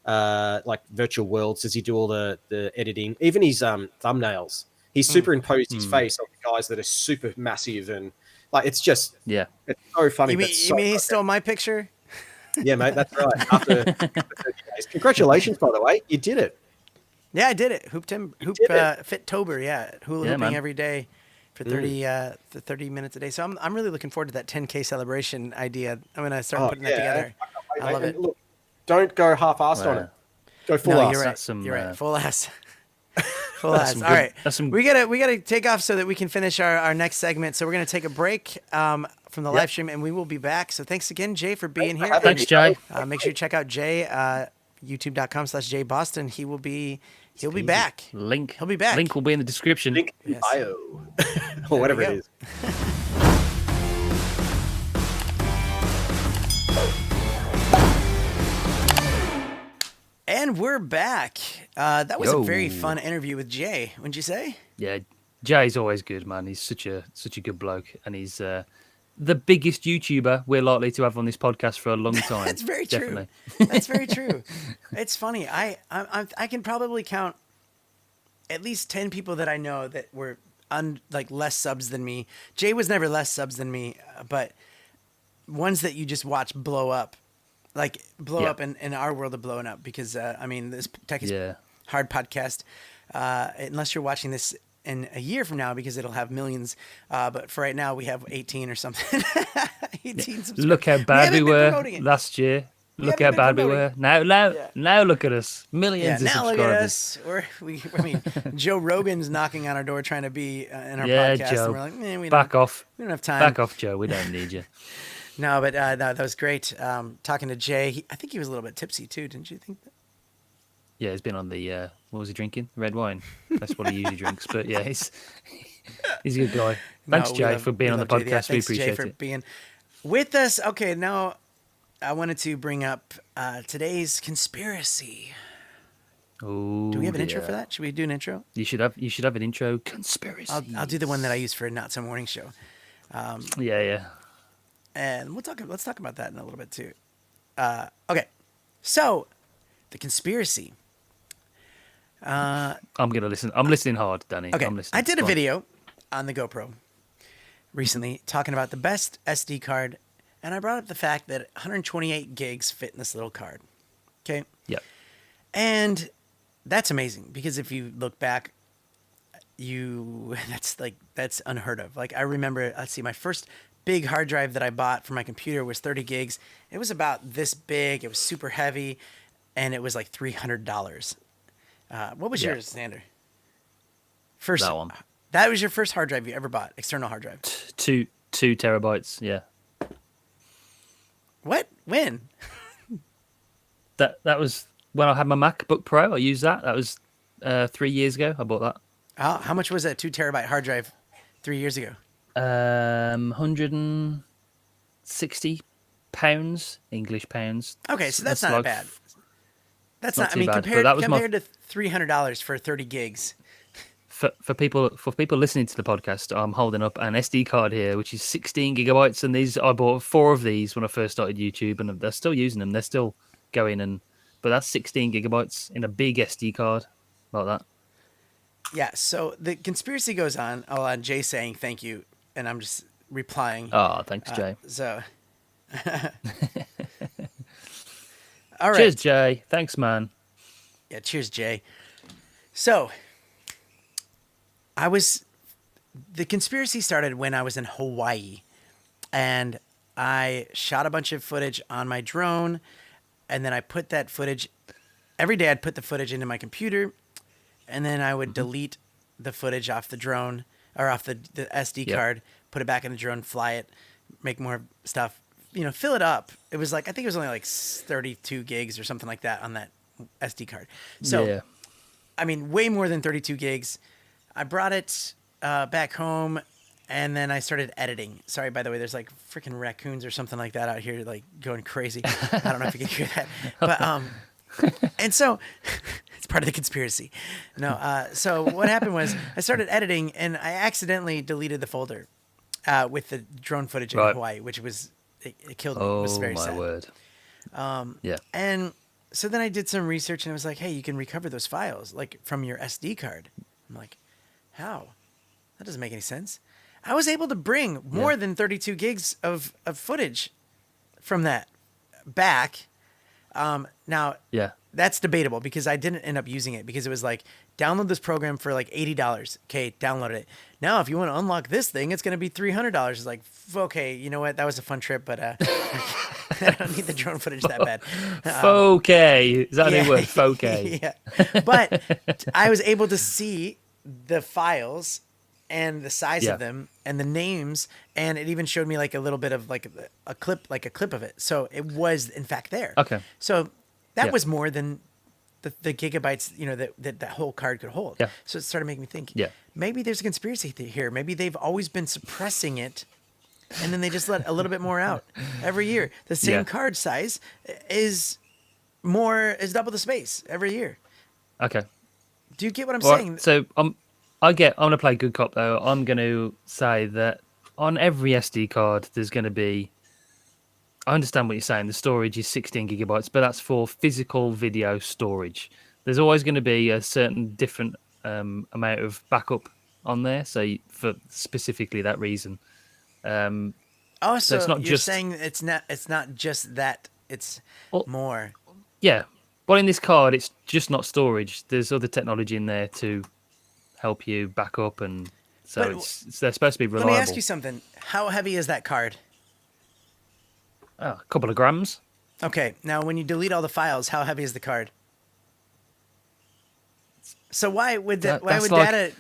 Speaker 3: like virtual worlds? Does he do all the editing? Even his thumbnails. He's superimposed his face on guys that are super massive and like it's just it's so funny.
Speaker 1: You mean he stole my picture?
Speaker 3: Yeah, mate, that's right. After 30 days. Congratulations, by the way, you did it.
Speaker 1: Yeah, I did it. Fit-tober, yeah. Hula hooping
Speaker 2: man.
Speaker 1: every day for 30 minutes a day. So I'm really looking forward to that 10K celebration idea. I'm gonna start putting that together. I love it.
Speaker 3: Look, don't go half-assed on it. Go full
Speaker 1: No,
Speaker 3: ass.
Speaker 1: you're right.
Speaker 2: That's some,
Speaker 1: You're right. Full ass. Full
Speaker 2: That's
Speaker 1: ass.
Speaker 2: some
Speaker 1: All
Speaker 2: good-
Speaker 1: right.
Speaker 2: that's some-
Speaker 1: We gotta take off so that we can finish our next segment. So we're gonna take a break from the live stream, and we will be back. So thanks again, Jay, for being here.
Speaker 2: Thanks, Jay.
Speaker 1: Make sure you check out Jay, youtube.com/JayBoston. He'll be back.
Speaker 2: Link.
Speaker 1: He'll be back.
Speaker 2: Link will be in the description.
Speaker 3: Link in bio. Or whatever
Speaker 1: we
Speaker 3: it
Speaker 1: go.
Speaker 3: is.
Speaker 1: And we're back. That was a very fun interview with Jay, wouldn't you say?
Speaker 2: Yeah, Jay's always good, man. He's such a good bloke, and he's the biggest YouTuber we're likely to have on this podcast for a long time.
Speaker 1: That's very
Speaker 2: Definitely.
Speaker 1: true. That's very true. It's funny. I can probably count at least 10 people that I know that were less subs than me. Jay was never less subs than me, but ones that you just watch blow up. Up in our world of blowing up because this Tech is Hard podcast, unless you're watching this in a year from now because it'll have millions, but for right now we have 18 or something. 18 subscribers.
Speaker 2: Look how bad we were
Speaker 1: promoting it.
Speaker 2: last year.
Speaker 1: We
Speaker 2: Look
Speaker 1: haven't
Speaker 2: how
Speaker 1: been
Speaker 2: bad we
Speaker 1: promoting
Speaker 2: were. Now look at us. Millions of
Speaker 1: now
Speaker 2: subscribers.
Speaker 1: look at us. Joe Rogan's knocking on our door trying to be in our
Speaker 2: Yeah,
Speaker 1: podcast,
Speaker 2: Joe.
Speaker 1: and we're like, we
Speaker 2: Back off.
Speaker 1: don't have time.
Speaker 2: Back off, Joe. We don't need you.
Speaker 1: No, but no, that was great. Talking to Jay, I think he was a little bit tipsy too, didn't you think?
Speaker 2: Yeah, he's been on the what was he drinking? Red wine. That's what he usually drinks. But yeah, he's a good guy. Thanks, Jay, for being on the podcast.
Speaker 1: Thanks,
Speaker 2: We appreciate
Speaker 1: Jay, for
Speaker 2: it.
Speaker 1: being with us. Okay, now I wanted to bring up today's conspiracy.
Speaker 2: Oh,
Speaker 1: Do we have an intro for that? Should we do an intro?
Speaker 2: You should have an intro. Conspiracy.
Speaker 1: I'll do the one that I use for Not So Morning Show.
Speaker 2: Yeah.
Speaker 1: And let's talk about that in a little bit too. Okay, so the conspiracy.
Speaker 2: I'm gonna listen. I'm listening hard, Danny.
Speaker 1: Okay,
Speaker 2: I'm listening.
Speaker 1: I did a
Speaker 2: Go on.
Speaker 1: video on the GoPro recently talking about the best SD card, and I brought up the fact that 128 gigs fit in this little card. Okay.
Speaker 2: Yep.
Speaker 1: And that's amazing because if you look back, that's unheard of. Like I remember, let's see, my first big hard drive that I bought for my computer was 30 gigs. It was about this big. It was super heavy, and it was like $300. What was yours, Xander? First,
Speaker 2: That one.
Speaker 1: That was your first hard drive you ever bought, external hard drive.
Speaker 2: 2 terabytes. Yeah.
Speaker 1: What? When?
Speaker 2: That was when I had my MacBook Pro. I used that. That was 3 years ago. I bought that.
Speaker 1: How much was that 2 terabyte hard drive 3 years ago?
Speaker 2: £160 English pounds.
Speaker 1: Okay, so that's not
Speaker 2: like
Speaker 1: bad. That's
Speaker 2: not
Speaker 1: not. I
Speaker 2: too
Speaker 1: mean,
Speaker 2: bad, but
Speaker 1: compared
Speaker 2: that was
Speaker 1: to $300 for 30 gigs.
Speaker 2: For people listening to the podcast, I'm holding up an SD card here, which is 16 gigabytes, and I bought 4 of these when I first started YouTube, and they're still using them. They're still going, but that's 16 gigabytes in a big SD card like that.
Speaker 1: Yeah. So the conspiracy goes on. Jay saying thank you, and I'm just replying.
Speaker 2: Oh, thanks, Jay.
Speaker 1: So. All right.
Speaker 2: Cheers, Jay. Thanks, man.
Speaker 1: Yeah. Cheers, Jay. So. The conspiracy started when I was in Hawaii, and I shot a bunch of footage on my drone, and then I put that footage, every day I'd put the footage into my computer, and then I would delete the footage off the drone, or off the SD card, put it back in the drone, fly it, make more stuff, fill it up. It was I think it was only like 32 gigs or something like that on that SD card. So,
Speaker 2: yeah.
Speaker 1: I mean, way more than 32 gigs. I brought it back home, and then I started editing. Sorry, by the way, there's like freaking raccoons or something like that out here, like going crazy. I don't know if you can hear that, but and so it's part of the conspiracy. No, so what happened was I started editing, and I accidentally deleted the folder with the drone footage in Hawaii, which was it killed me. It was very sad.
Speaker 2: Oh my word! Yeah.
Speaker 1: And so then I did some research, and it was like, hey, you can recover those files like from your SD card. I'm like, how? That doesn't make any sense. I was able to bring more than 32 gigs of footage from that back. Now,
Speaker 2: Yeah.
Speaker 1: that's debatable because I didn't end up using it because it was like, download this program for like $80. Okay, download it. Now, if you want to unlock this thing, it's going to be $300. It's like, okay, you know what? That was a fun trip, but I don't need the drone footage that bad.
Speaker 2: Fokey. Is that a new word? Fokey.
Speaker 1: Yeah. But I was able to see the files and the size
Speaker 2: Yeah.
Speaker 1: of them and the names, and it even showed me like a little bit of like a clip of it. So it was in fact there.
Speaker 2: Okay.
Speaker 1: So that
Speaker 2: Yeah.
Speaker 1: was more than the gigabytes, you know, that whole card could hold.
Speaker 2: Yeah.
Speaker 1: So it started making me think,
Speaker 2: Yeah.
Speaker 1: maybe there's a conspiracy here. Maybe they've always been suppressing it, and then they just let a little bit more out every year. The same
Speaker 2: Yeah.
Speaker 1: card size is double the space every year.
Speaker 2: Okay.
Speaker 1: Do you get what I'm
Speaker 2: All right,
Speaker 1: saying?
Speaker 2: so I'm going to play good cop though. I'm going to say that on every SD card, there's going to be. I understand what you're saying. The storage is 16 gigabytes, but that's for physical video storage. There's always going to be a certain different amount of backup on there. So for specifically that reason.
Speaker 1: Oh, so
Speaker 2: it's not
Speaker 1: you're
Speaker 2: just-
Speaker 1: saying it's not just that, it's
Speaker 2: Well,
Speaker 1: more.
Speaker 2: Yeah, but in this card, it's just not storage. There's other technology in there to help you back up, and so
Speaker 1: But
Speaker 2: they're supposed to be
Speaker 1: Let
Speaker 2: reliable.
Speaker 1: me ask you something. How heavy is that card?
Speaker 2: A couple of grams.
Speaker 1: Okay, now when you delete all the files, how heavy is the card? So why would data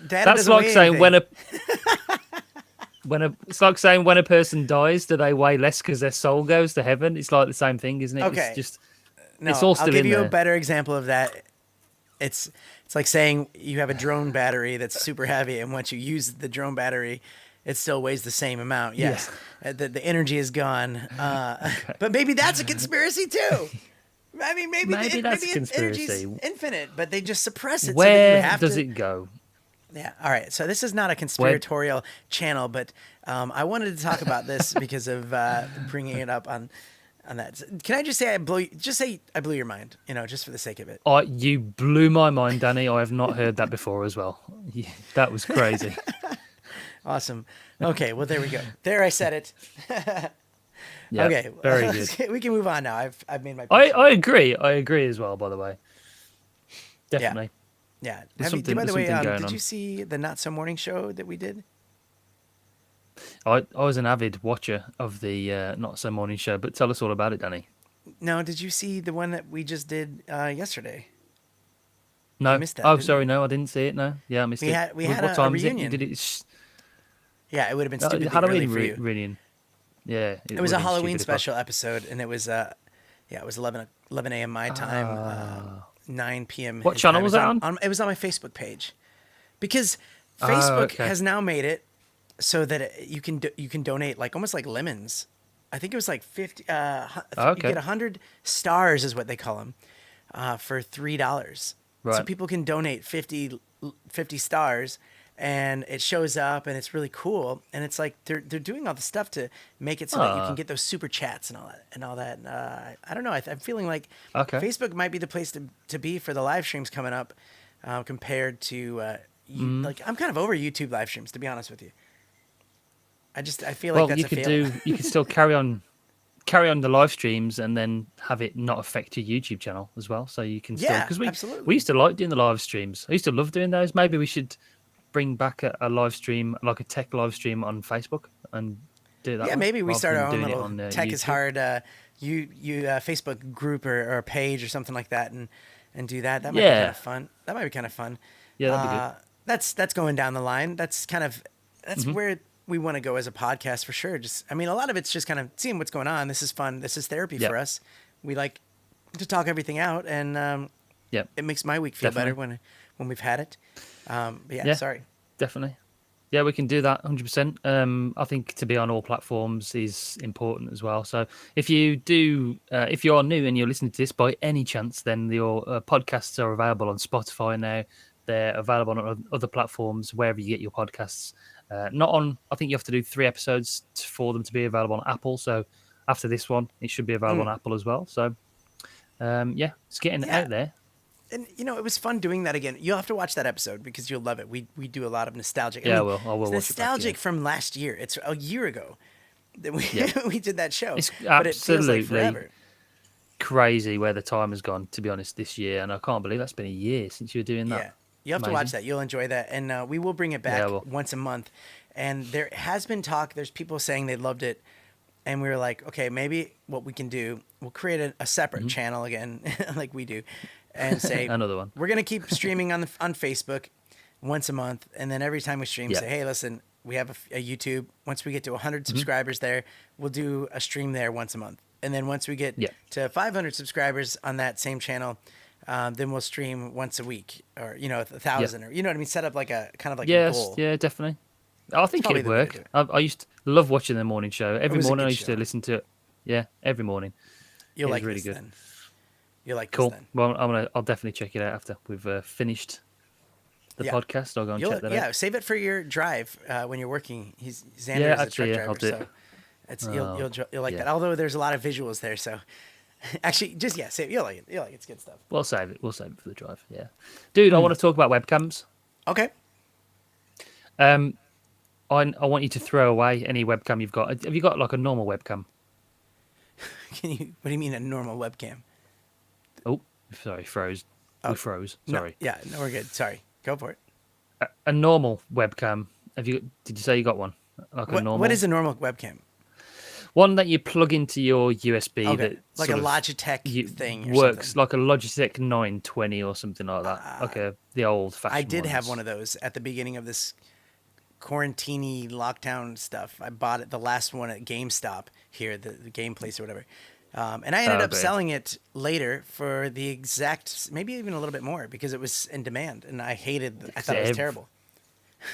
Speaker 2: That's
Speaker 1: doesn't
Speaker 2: like
Speaker 1: weigh
Speaker 2: saying
Speaker 1: anything?
Speaker 2: it's like saying when a person dies, do they weigh less because their soul goes to heaven? It's like the same thing, isn't it?
Speaker 1: Okay.
Speaker 2: It's just
Speaker 1: No,
Speaker 2: it's all still
Speaker 1: I'll give
Speaker 2: in
Speaker 1: you
Speaker 2: there.
Speaker 1: a better example of that. It's like saying you have a drone battery that's super heavy, and once you use the drone battery, it still weighs the same amount. Yes, the energy is gone. But maybe that's a conspiracy too. I mean, maybe
Speaker 2: that's a
Speaker 1: energy's
Speaker 2: conspiracy.
Speaker 1: infinite, but they just suppress it. so that
Speaker 2: Where
Speaker 1: you have
Speaker 2: does
Speaker 1: to...
Speaker 2: it go?
Speaker 1: Yeah. All right. So this is not a conspiratorial channel, but I wanted to talk about this because of bringing it up on that. Can I just say I blew your mind? You know, just for the sake of it.
Speaker 2: You blew my mind, Danny. I have not heard that before as well. That was crazy.
Speaker 1: Awesome. Okay. Well, there we go. There, I said it.
Speaker 2: Yeah,
Speaker 1: Okay.
Speaker 2: very good.
Speaker 1: We can move on now. I've made my.
Speaker 2: I agree. I agree as well. By the way, definitely.
Speaker 1: Yeah.
Speaker 2: There's
Speaker 1: By the
Speaker 2: something
Speaker 1: way,
Speaker 2: going
Speaker 1: did
Speaker 2: on.
Speaker 1: you see the Not So Morning show that we did?
Speaker 2: I was an avid watcher of the Not So Morning Show, but tell us all about it, Danny.
Speaker 1: No. Did you see the one that we just did yesterday?
Speaker 2: No.
Speaker 1: You missed that,
Speaker 2: Oh,
Speaker 1: didn't
Speaker 2: sorry. No, I didn't see it. No. Yeah, I missed
Speaker 1: We
Speaker 2: it.
Speaker 1: had
Speaker 2: What
Speaker 1: a
Speaker 2: time is it? You
Speaker 1: reunion.
Speaker 2: did it.
Speaker 1: Yeah, it would have been stupidly early
Speaker 2: Halloween
Speaker 1: for you.
Speaker 2: reunion. Yeah.
Speaker 1: It was a
Speaker 2: would've been
Speaker 1: Halloween
Speaker 2: stupid if I-
Speaker 1: special episode, and it was it was 11 a.m. my time, 9 p.m.
Speaker 2: What
Speaker 1: his
Speaker 2: channel
Speaker 1: time.
Speaker 2: was that on?
Speaker 1: It was on my Facebook page, because Facebook
Speaker 2: okay.
Speaker 1: has now made it so that you can donate like almost like lemons. I think it was like 50. You
Speaker 2: Okay.
Speaker 1: get 100 stars is what they call them, for $3. So
Speaker 2: Right.
Speaker 1: people can donate 50 stars. And it shows up, and it's really cool. And it's like they're doing all the stuff to make it so that you can get those super chats and all that. And I don't know. I'm feeling like
Speaker 2: Okay.
Speaker 1: Facebook might be the place to be for the live streams coming up, compared to like I'm kind of over YouTube live streams, to be honest with you. I feel like
Speaker 2: Well,
Speaker 1: that's
Speaker 2: you
Speaker 1: a
Speaker 2: could
Speaker 1: fail.
Speaker 2: you could still carry on the live streams and then have it not affect your YouTube channel as well. So you can still
Speaker 1: Yeah,
Speaker 2: because
Speaker 1: absolutely.
Speaker 2: we used to like doing the live streams. I used to love doing those. Maybe we should bring back a live stream, like a tech live stream on Facebook, and do that.
Speaker 1: Yeah,
Speaker 2: way,
Speaker 1: maybe we
Speaker 2: rather
Speaker 1: start
Speaker 2: than
Speaker 1: our own
Speaker 2: doing it
Speaker 1: little
Speaker 2: on,
Speaker 1: Tech is
Speaker 2: YouTube.
Speaker 1: Hard Facebook group or a page or something like that, and do that. That might be
Speaker 2: Yeah.
Speaker 1: kind of fun. That might be kind of fun.
Speaker 2: Yeah, that'd be good.
Speaker 1: That's going down the line. That's
Speaker 2: Mm-hmm.
Speaker 1: where we want to go as a podcast for sure. I mean, a lot of it's just kind of seeing what's going on. This is fun. This is therapy
Speaker 2: Yep.
Speaker 1: for us. We like to talk everything out, and
Speaker 2: Yep.
Speaker 1: it makes my week feel
Speaker 2: Definitely.
Speaker 1: better when we've had it. But yeah,
Speaker 2: Yeah.
Speaker 1: sorry.
Speaker 2: Definitely. Yeah, we can do that 100%. I think to be on all platforms is important as well. So if you if you are new and you're listening to this by any chance, then your podcasts are available on Spotify now. They're available on other platforms, wherever you get your podcasts. Not on, I think you have to do 3 episodes for them to be available on Apple. So after this one, it should be available on Apple as well. So yeah, it's getting
Speaker 1: Yeah.
Speaker 2: out there.
Speaker 1: And it was fun doing that again. You'll have to watch that episode because you'll love it. We do a lot of nostalgic.
Speaker 2: Yeah, I will
Speaker 1: it's
Speaker 2: watch it back,
Speaker 1: nostalgic
Speaker 2: yeah.
Speaker 1: from last year. It's a year ago that we
Speaker 2: Yeah.
Speaker 1: we did that show.
Speaker 2: It's
Speaker 1: but it feels like
Speaker 2: absolutely
Speaker 1: forever.
Speaker 2: crazy where the time has gone, to be honest, this year, and I can't believe that's been a year since you were doing that.
Speaker 1: Yeah, you have to watch that. You'll enjoy that, and we will bring it back once a month. And there has been talk. There's people saying they loved it, and we were like, okay, maybe what we can do, we'll create a separate channel again, like we do, and say
Speaker 2: another one.
Speaker 1: We're gonna keep streaming on Facebook once a month, and then every time we stream, say, hey, listen, we have a YouTube. Once we get to 100 subscribers there, we'll do a stream there once a month. And then once we get to 500 subscribers on that same channel, then we'll stream once a week, or 1,000, or what I mean. Set up like a kind of like a goal.
Speaker 2: Yeah, definitely. I think it'd work. I used to love watching the morning show. Every morning I used to listen to it. Yeah, every morning.
Speaker 1: You'll like really good. Then. You'll like
Speaker 2: cool.
Speaker 1: This then.
Speaker 2: Well, I'll definitely check it out after we've finished the podcast. I'll go and check that out.
Speaker 1: Yeah, save it for your drive when you're working. Xander is a truck driver,
Speaker 2: I'll do
Speaker 1: so it's you'll like that. Although there's a lot of visuals there, so actually just save it. You'll like it. It's good stuff.
Speaker 2: We'll save it. We'll save it for the drive. Yeah, dude. I want to talk about webcams.
Speaker 1: Okay.
Speaker 2: I want you to throw away any webcam you've got. Have you got like a normal webcam?
Speaker 1: What do you mean a normal webcam?
Speaker 2: Oh, sorry, froze. We froze. Sorry.
Speaker 1: No, we're good. Sorry. Go for it.
Speaker 2: A normal webcam. Did you say you got one? Like a normal.
Speaker 1: What is a normal webcam?
Speaker 2: One that you plug into your USB.
Speaker 1: Okay.
Speaker 2: That
Speaker 1: like a Logitech thing. Or
Speaker 2: works
Speaker 1: something.
Speaker 2: like a Logitech 920 or something like that. Like the old fashioned.
Speaker 1: I did have one of those at the beginning of this quarantine lockdown stuff. I bought it, the last one at GameStop here, the game place or whatever. And I ended up selling it later for the exact, maybe even a little bit more, because it was in demand, and I thought it was terrible.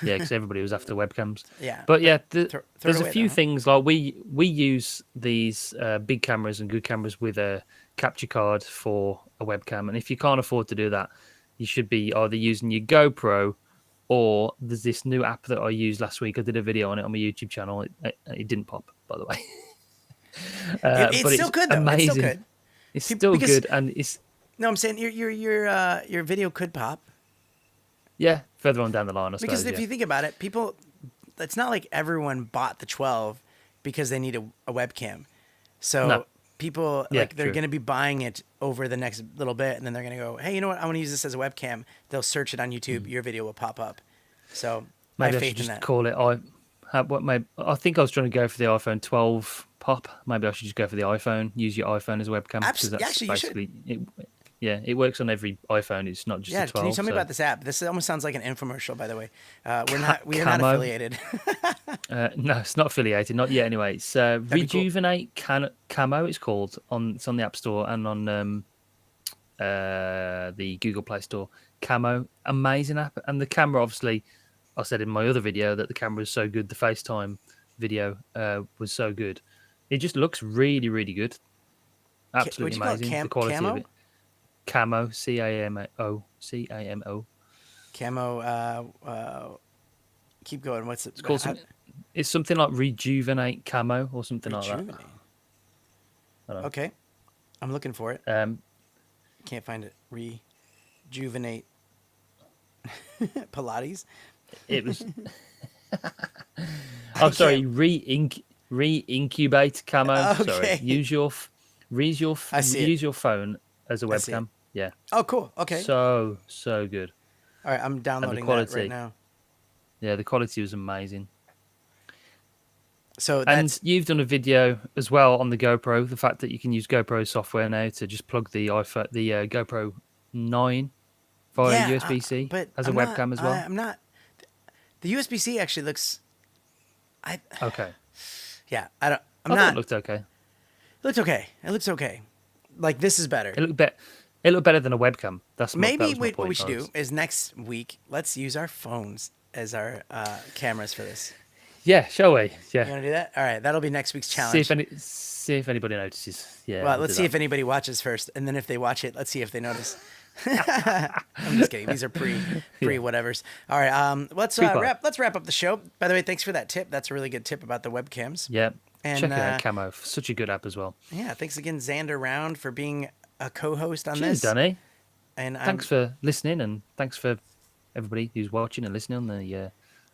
Speaker 2: Yeah, because everybody was after webcams.
Speaker 1: Yeah.
Speaker 2: But yeah, there's a few things, like we use these big cameras and good cameras with a capture card for a webcam. And if you can't afford to do that, you should be either using your GoPro, or there's this new app that I used last week. I did a video on it on my YouTube channel. It didn't pop, by the way.
Speaker 1: It's still good, though.
Speaker 2: Amazing.
Speaker 1: It's still good.
Speaker 2: It's still good, and it's.
Speaker 1: No, I'm saying your video could pop.
Speaker 2: Yeah, further on down the line, I suppose.
Speaker 1: Because if you think about it, people, it's not like everyone bought the 12 because they need a webcam. So people, they're going to be buying it over the next little bit, and then they're going to go, hey, you know what? I want to use this as a webcam. They'll search it on YouTube. Your video will pop up. So
Speaker 2: maybe
Speaker 1: I have
Speaker 2: I
Speaker 1: faith
Speaker 2: should
Speaker 1: in
Speaker 2: just
Speaker 1: that.
Speaker 2: call it. I think I was trying to go for the iPhone 12 pop. Maybe I should just go for the iPhone. Use your iPhone as a webcam.
Speaker 1: Absolutely.
Speaker 2: That's
Speaker 1: Actually,
Speaker 2: basically it works on every iPhone. It's not just a 12.
Speaker 1: Can you tell me about this app? This almost sounds like an infomercial, by the way. We are not affiliated.
Speaker 2: No, it's not affiliated, not yet. Anyway, it's Rejuvenate Camo. It's called It's on the App Store and on the Google Play Store. Camo, amazing app, and the camera. Obviously, I said in my other video that the camera is so good. The FaceTime video was so good. It just looks really, really good. Absolutely amazing. The quality of it. Camo, Camo.
Speaker 1: Camo. Keep going. What's it?
Speaker 2: It's called it's something like Rejuvenate Camo or something like that.
Speaker 1: Okay, I'm looking for it. Can't find it. Rejuvenate Pilates.
Speaker 2: It was. I'm sorry. Re-incubate Camo.
Speaker 1: Okay.
Speaker 2: Sorry. Use your phone as a webcam. Yeah.
Speaker 1: Oh, cool. Okay.
Speaker 2: So good.
Speaker 1: All right, I'm downloading that right now.
Speaker 2: Yeah, the quality was amazing.
Speaker 1: So
Speaker 2: you've done a video as well on the GoPro. The fact that you can use GoPro software now to just plug the GoPro 9 via USB-C as a webcam as well.
Speaker 1: I'm not. The USB-C actually looks.
Speaker 2: Okay.
Speaker 1: Yeah, I don't.
Speaker 2: I thought it looked okay.
Speaker 1: It looks okay. Like, this is better.
Speaker 2: It looked better than a webcam.
Speaker 1: Maybe what we should do is next week, let's use our phones as our cameras for this.
Speaker 2: Yeah, shall we? Yeah.
Speaker 1: You want to do that? All right, that'll be next week's challenge.
Speaker 2: See if anybody notices. Yeah.
Speaker 1: Well, let's see if anybody watches first, and then if they watch it, let's see if they notice. I'm just kidding. These are pre whatevers. All right, let's wrap up the show. By the way, thanks for that tip. That's a really good tip about the webcams.
Speaker 2: Yeah. And check it out, Camo. Such a good app as well.
Speaker 1: Yeah. Thanks again, Xander Round, for being a co-host on
Speaker 2: Cheers,
Speaker 1: this.
Speaker 2: Danny.
Speaker 1: And
Speaker 2: thanks for listening, and thanks for everybody who's watching and listening on the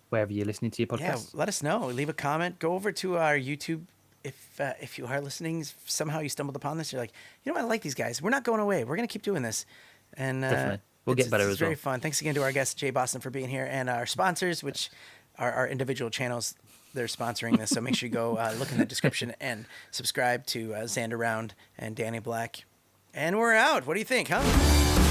Speaker 2: wherever you're listening to your podcast.
Speaker 1: Yeah, let us know. Leave a comment. Go over to our YouTube if you are listening, somehow you stumbled upon this, you're like, you know what, I like these guys. We're not going away. We're gonna keep doing this, and
Speaker 2: Definitely. We'll get better
Speaker 1: it's
Speaker 2: as well.
Speaker 1: very fun. Thanks again to our guest Jay Boston for being here, and our sponsors, which are our individual channels. They're sponsoring this, so make sure you go look in the description and subscribe to Xander Round and Danny Black. And we're out. What do you think, huh?